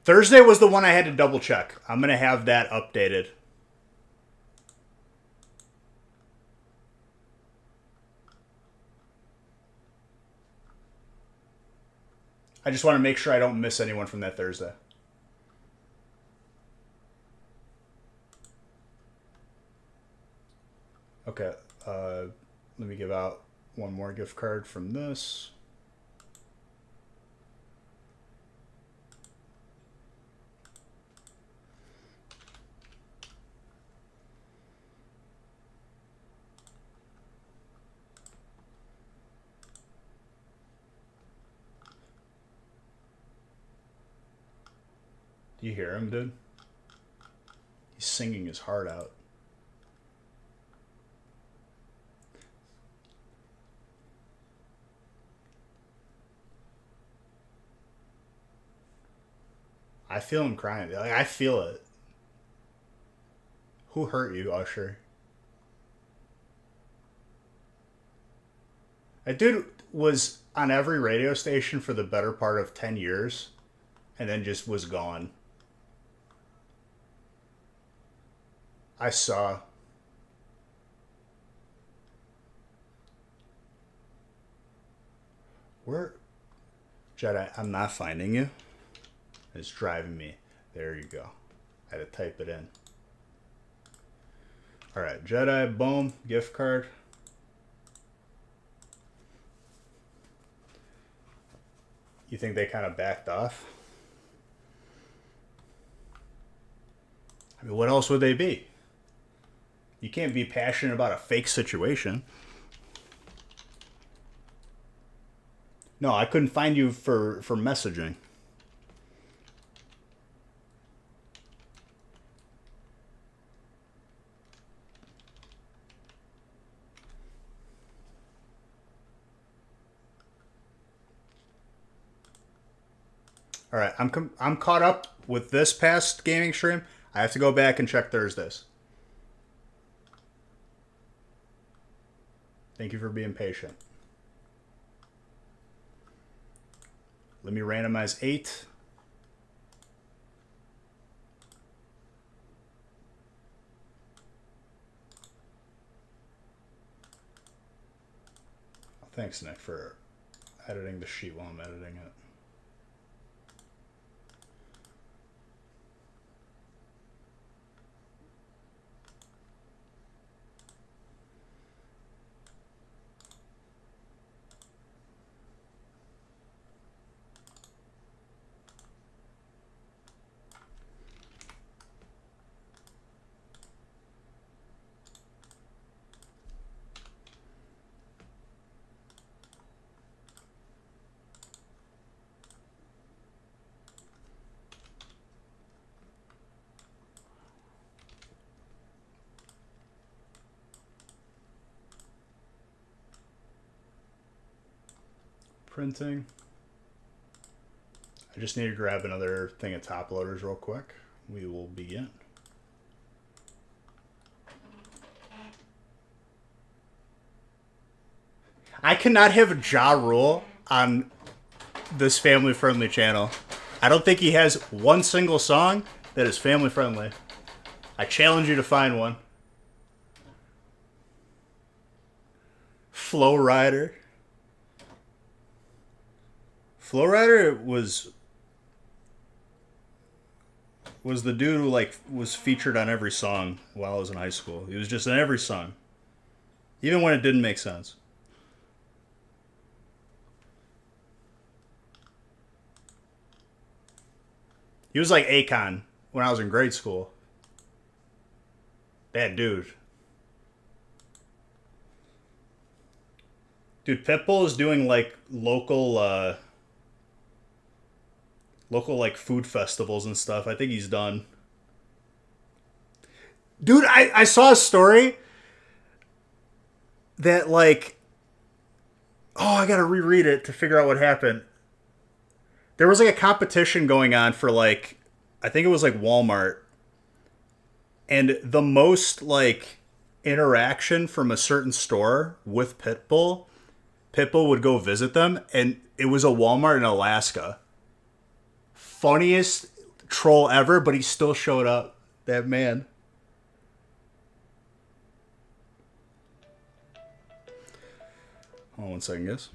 Thursday was the one I had to double check. I'm going to have that updated. I just want to make sure I don't miss anyone from that Thursday. Okay. Let me give out one more gift card from this. Do you hear him, dude? He's singing his heart out. I feel him crying. Like, I feel it. Who hurt you, Usher? That dude was on every radio station for the better part of 10 years and then just was gone. I saw. Where, Jedi? I'm not finding you. It's driving me. There you go. I had to type it in. All right, Jedi. Boom. Gift card. You think they kind of backed off? I mean, what else would they be? You can't be passionate about a fake situation. No, I couldn't find you for messaging. All right, I'm caught up with this past gaming stream. I have to go back and check Thursdays. Thank you for being patient. Let me randomize 8. Thanks, Nick, for editing the sheet while I'm editing it. Printing. I just need to grab another thing of top loaders real quick. We will begin. I cannot have a Ja Rule on this family-friendly channel. I don't think he has one single song that is family-friendly. I challenge you to find one. Flow Rider. Flow Rider was the dude who like was featured on every song while I was in high school. He was just in every song, even when it didn't make sense. He was like Akon when I was in grade school. Bad dude. Dude, Pitbull is doing like local like food festivals and stuff. I think he's done. Dude, I saw a story that like, oh, I gotta reread it to figure out what happened. There was like a competition going on for like, I think it was like Walmart, and the most like interaction from a certain store with Pitbull would go visit them, and it was a Walmart in Alaska. Funniest troll ever, but he still showed up. That man. Hold on 1 second, guys.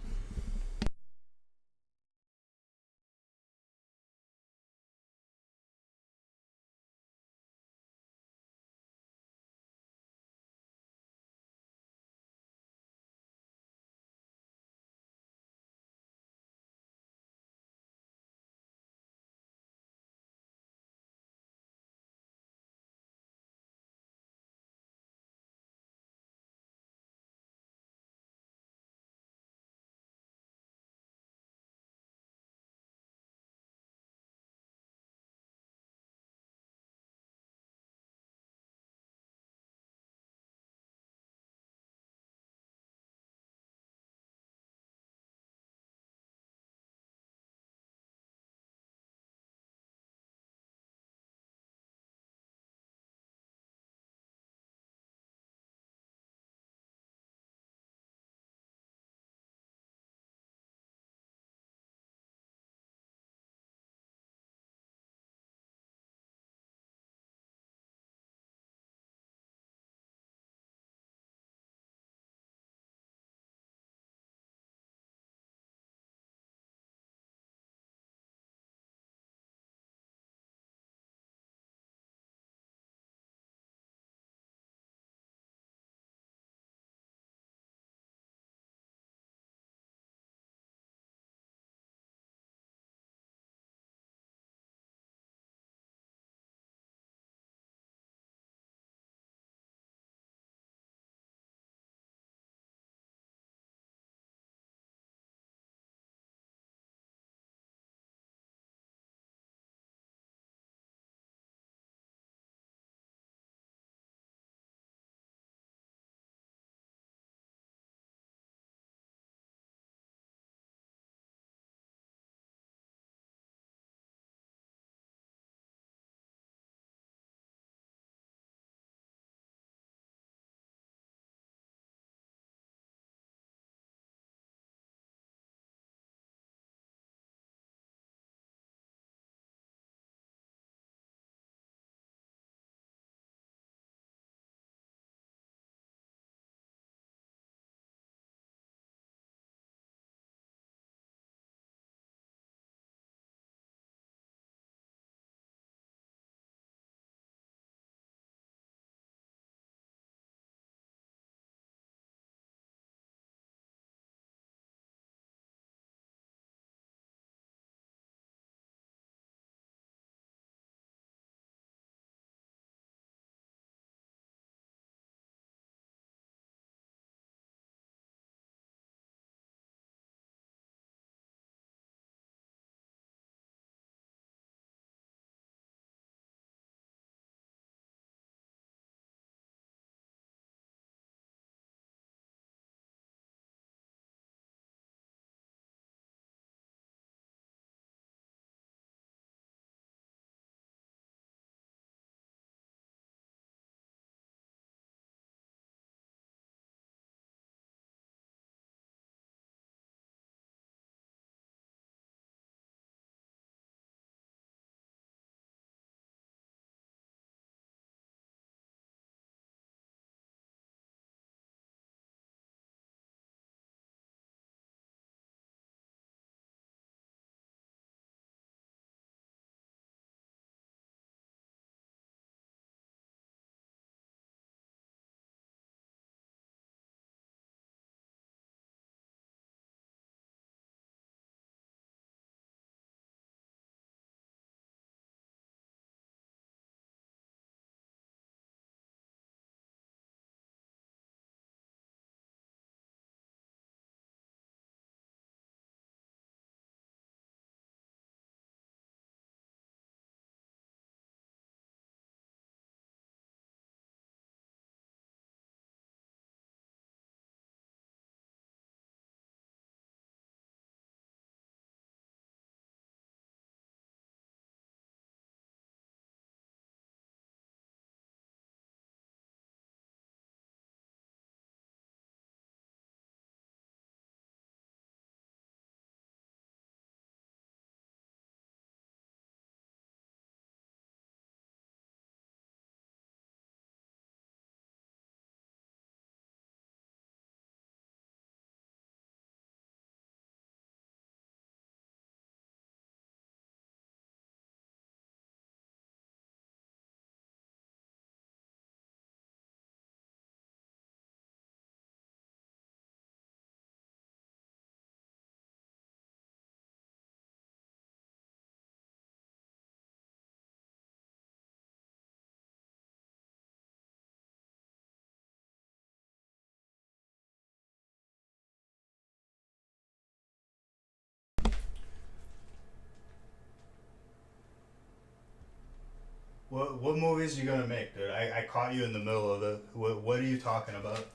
What movies are you gonna make, dude? I caught you in the middle of it. What are you talking about?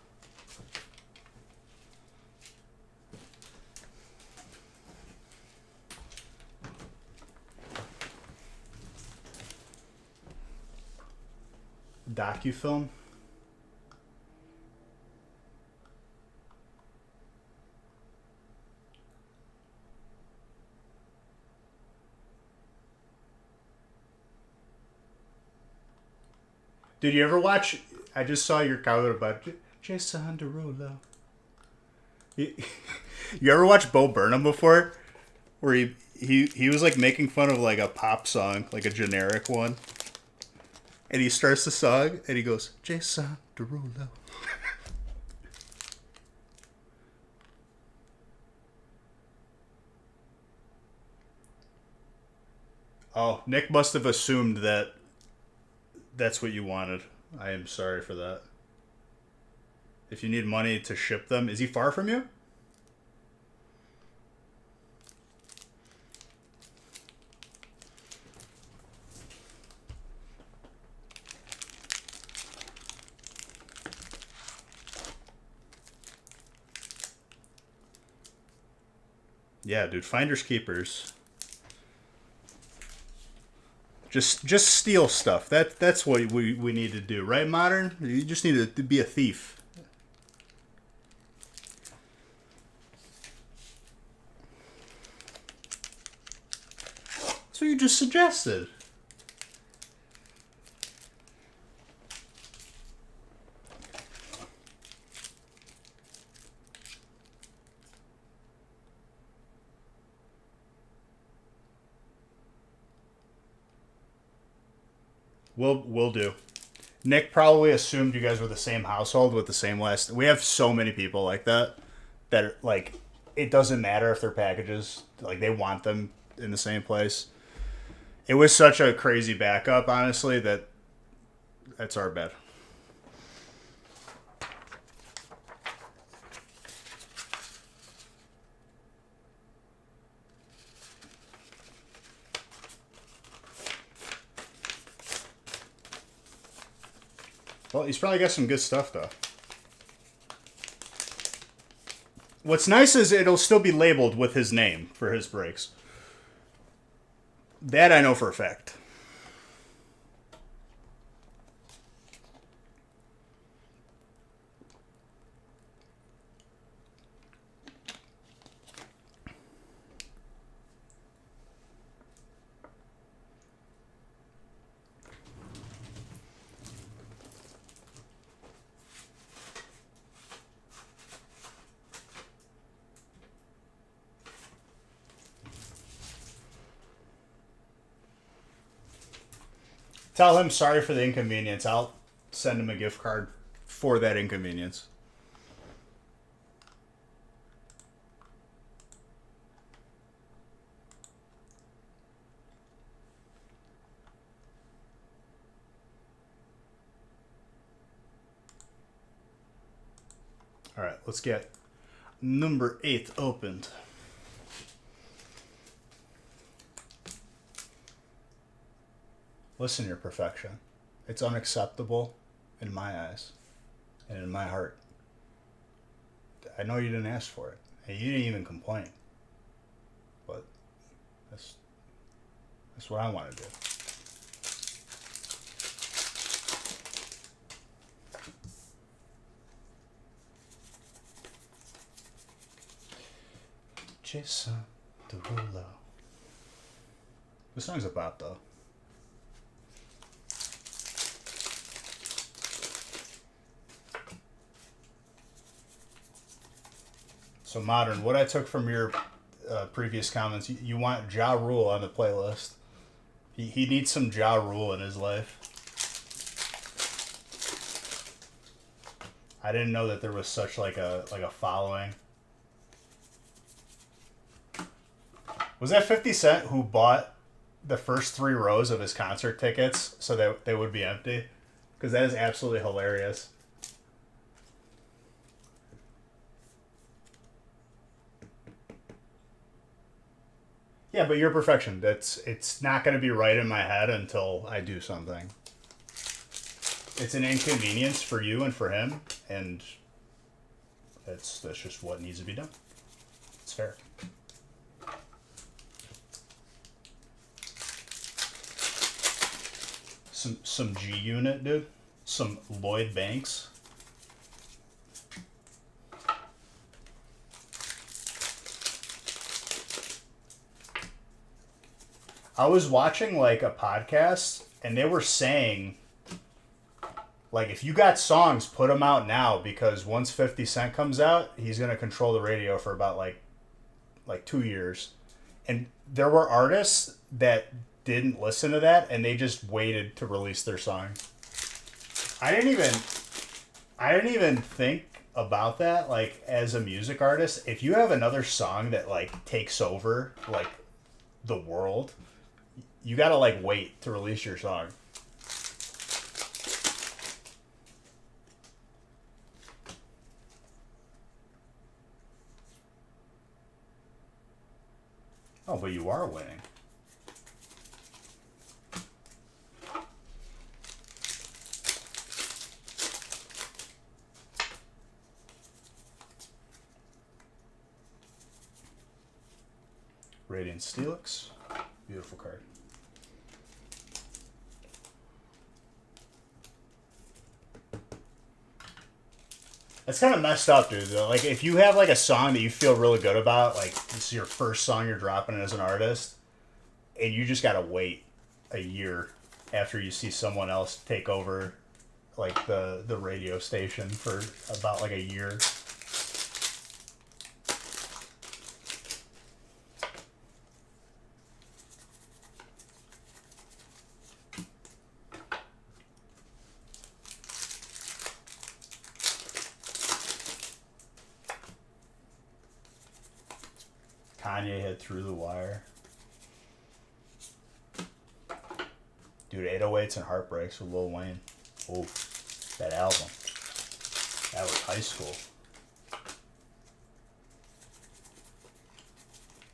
Docufilm? Did you ever watch? I just saw your comment about Jason Derulo. You, you ever watch Bo Burnham before? Where he was like making fun of like a pop song, like a generic one. And he starts the song and he goes, Jason Derulo. Oh, Nick must have assumed that that's what you wanted. I am sorry for that. If you need money to ship them, is he far from you? Yeah, dude, finders keepers. Just steal stuff. That's what we need to do, right? Modern. You just need to be a thief. That's what you just suggested. We'll do. Nick probably assumed you guys were the same household with the same last. We have so many people like that like it doesn't matter if they're packages, like they want them in the same place. It was such a crazy backup, honestly, that's our bad. Well, he's probably got some good stuff though. What's nice is it'll still be labeled with his name for his breaks. That I know for a fact. Tell him sorry for the inconvenience. I'll send him a gift card for that inconvenience. All right, let's get number 8 opened. Listen, your perfection. It's unacceptable in my eyes and in my heart. I know you didn't ask for it, and you didn't even complain. But that's what I want to do. Jason Derulo. This song's about though. So Modern, what I took from your previous comments, you want Ja Rule on the playlist. He needs some Ja Rule in his life. I didn't know that there was such like a following. Was that 50 Cent who bought the first 3 rows of his concert tickets so that they would be empty? Because that is absolutely hilarious. Yeah, but you're perfection. It's not going to be right in my head until I do something. It's an inconvenience for you and for him, and that's just what needs to be done. It's fair. Some G Unit, dude. Some Lloyd Banks. I was watching like a podcast, and they were saying, like, if you got songs, put them out now, because once 50 Cent comes out, he's gonna control the radio for about like 2 years. And there were artists that didn't listen to that, and they just waited to release their song. I didn't even think about that. Like, as a music artist, if you have another song that like takes over like the world, you gotta like wait to release your song. Oh, but you are winning. Radiant Steelix. Beautiful card. That's kind of messed up, dude. Though. Like, if you have like a song that you feel really good about, like this is your first song you're dropping as an artist, and you just gotta wait a year after you see someone else take over, like the radio station for about like a year. Kanye had Through the Wire. Dude, 808s and Heartbreaks with Lil Wayne. Oh, that album. That was high school.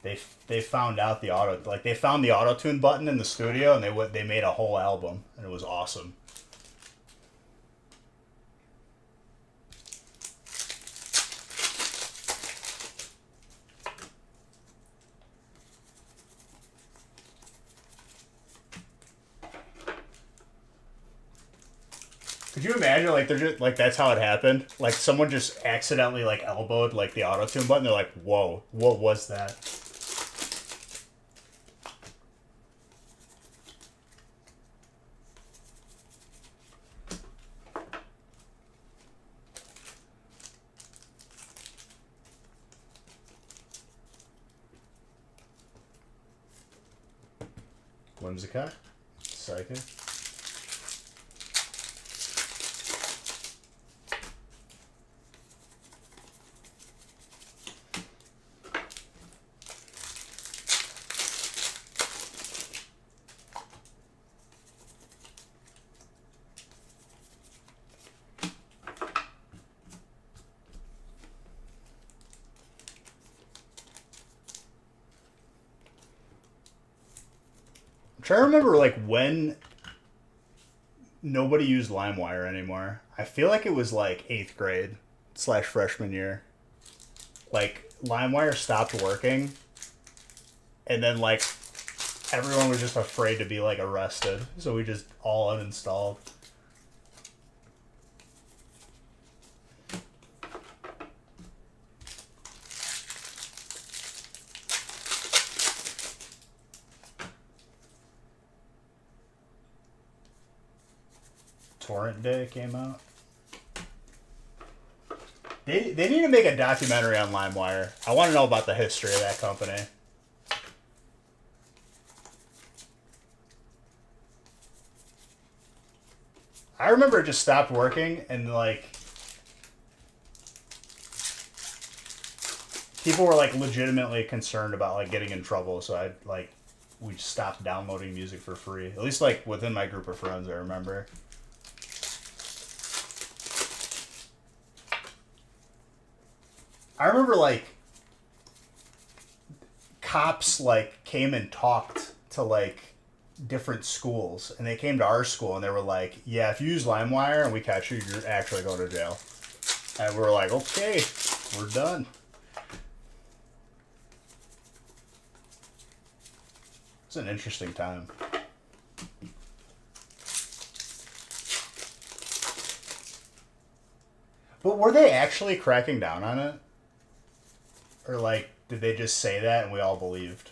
They found out the they found the auto tune button in the studio, and they made a whole album, and it was awesome. Could you imagine, like, they're just like that's how it happened? Like, someone just accidentally like elbowed like the auto tune button. They're like, "Whoa, what was that?" Whimsicott, Psychic. I'm trying to remember like when nobody used LimeWire anymore. I feel like it was like 8th grade / freshman year. Like, LimeWire stopped working, and then like everyone was just afraid to be like arrested, so we just all uninstalled. Torrent Day came out. They need to make a documentary on LimeWire. I want to know about the history of that company. I remember it just stopped working, and like people were like legitimately concerned about like getting in trouble, so we stopped downloading music for free. At least like within my group of friends, I remember. I remember like cops like came and talked to like different schools, and they came to our school and they were like, "Yeah, if you use LimeWire and we catch you, you're actually going to jail." And we were like, "Okay, we're done." It's an interesting time. But were they actually cracking down on it? Or, like, did they just say that and we all believed?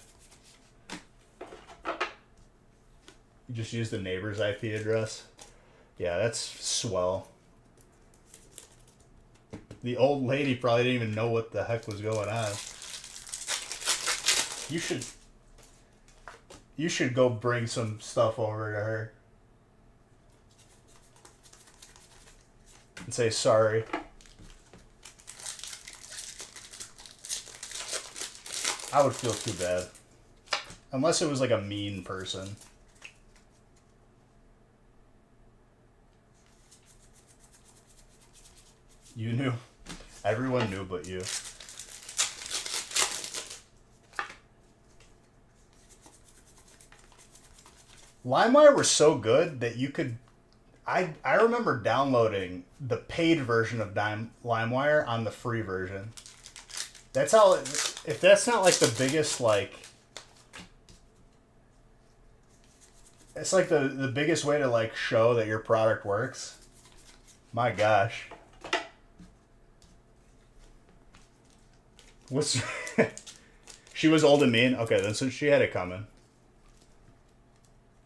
You just used the neighbor's IP address? Yeah, that's swell. The old lady probably didn't even know what the heck was going on. You should go bring some stuff over to her. And say sorry. I would feel too bad. Unless it was like a mean person. You knew. Everyone knew but you. LimeWire was so good that you could... I remember downloading the paid version of LimeWire on the free version. That's how... If that's not like the biggest, like... It's like the biggest way to like show that your product works. My gosh. What's... She was old and mean? Okay, then so she had it coming.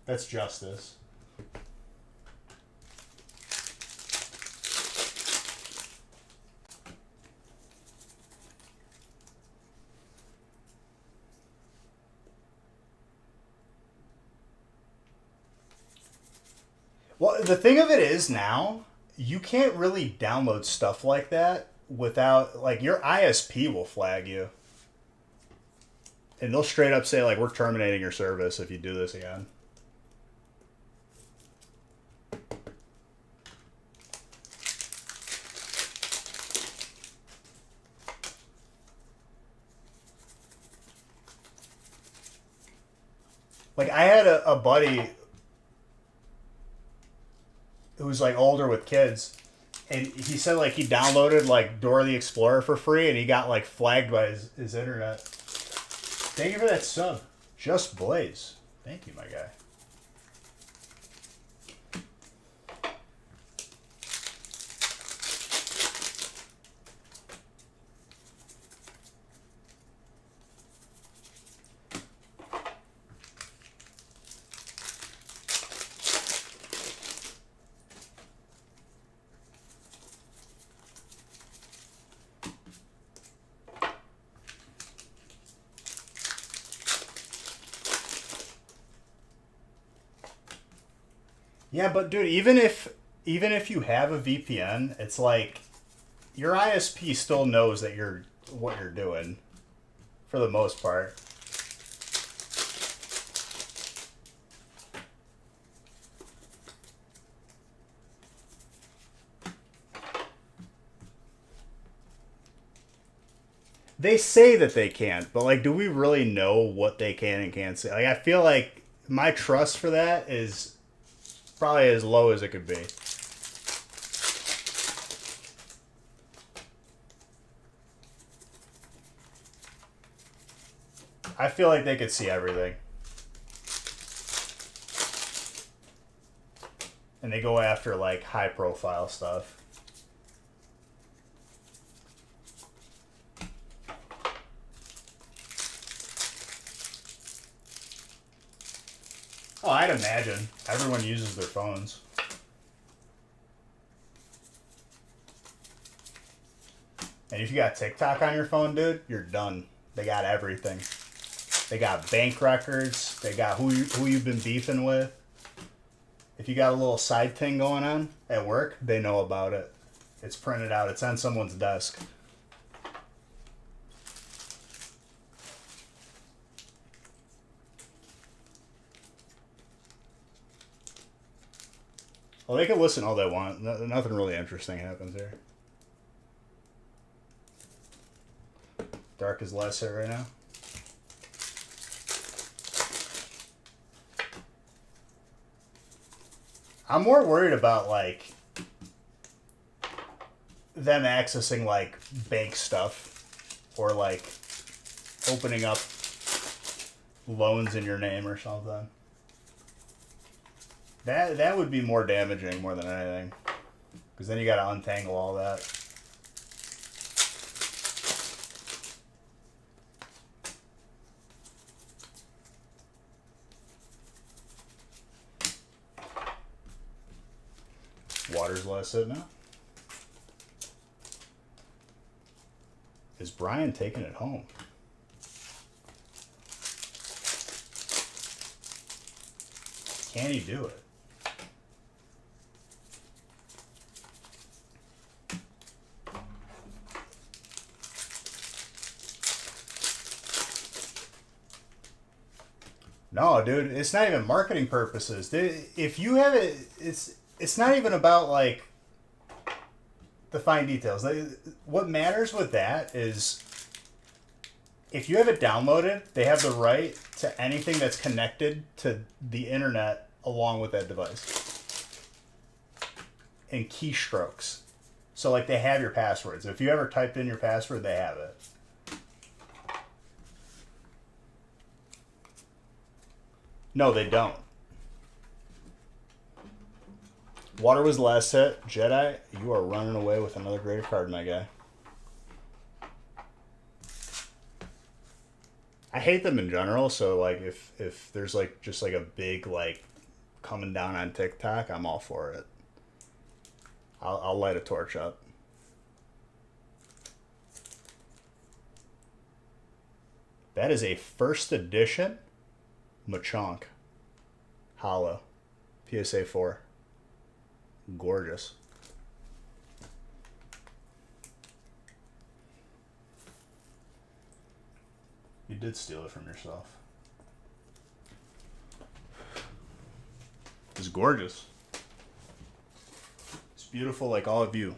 That's justice. Well, the thing of it is now, you can't really download stuff like that without, like, your ISP will flag you. And they'll straight up say, like, we're terminating your service if you do this again. Like, I had a buddy who's like older with kids, and he said like he downloaded like Dora the Explorer for free, and he got like flagged by his internet. Thank you for that sub. Just Blaze. Thank you, my guy. Yeah, but dude, even if you have a VPN, it's like your ISP still knows that you're what you're doing for the most part. They say that they can't, but like do we really know what they can and can't say? Like I feel like my trust for that is probably as low as it could be. I feel like they could see everything. And they go after like high profile stuff. Oh, I'd imagine. Everyone uses their phones. And if you got TikTok on your phone, dude, you're done. They got everything. They got bank records. They got who you've been beefing with. If you got a little side thing going on at work, they know about it. It's printed out. It's on someone's desk. Well, they can listen all they want. Nothing really interesting happens here. Dark is less here right now. I'm more worried about like them accessing like bank stuff or like opening up loans in your name or something. That would be more damaging more than anything, because then you got to untangle all that. Water's last hit now. Is Brian taking it home? Can he do it? No, dude, it's not even marketing purposes. If you have it, it's not even about like the fine details. What matters with that is if you have it downloaded, they have the right to anything that's connected to the internet along with that device. And keystrokes. So like they have your passwords. If you ever typed in your password, they have it. No, they don't. Water was the last hit. Jedi, you are running away with another greater card, my guy. I hate them in general, so like if there's like just like a big like coming down on TikTok, I'm all for it. I'll light a torch up. That is a first edition Machank Hollow PSA 4. Gorgeous. You did steal it from yourself. It's gorgeous. It's beautiful like all of you.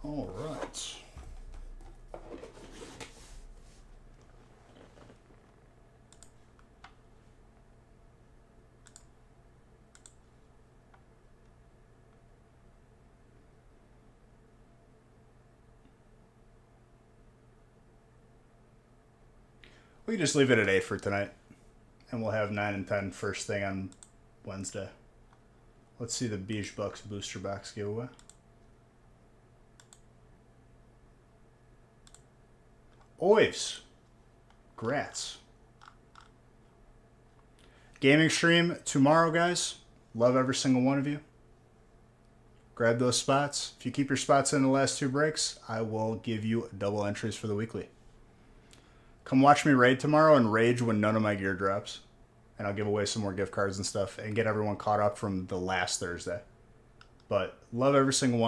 All right. We can just leave it at 8 for tonight. And we'll have 9 and 10 first thing on Wednesday. Let's see the Beige Bucks booster box giveaway. Oivs. Grats. Gaming stream tomorrow, guys. Love every single one of you. Grab those spots. If you keep your spots in the last 2 breaks, I will give you double entries for the weekly. Come watch me raid tomorrow and rage when none of my gear drops. And I'll give away some more gift cards and stuff and get everyone caught up from the last Thursday. But love every single one.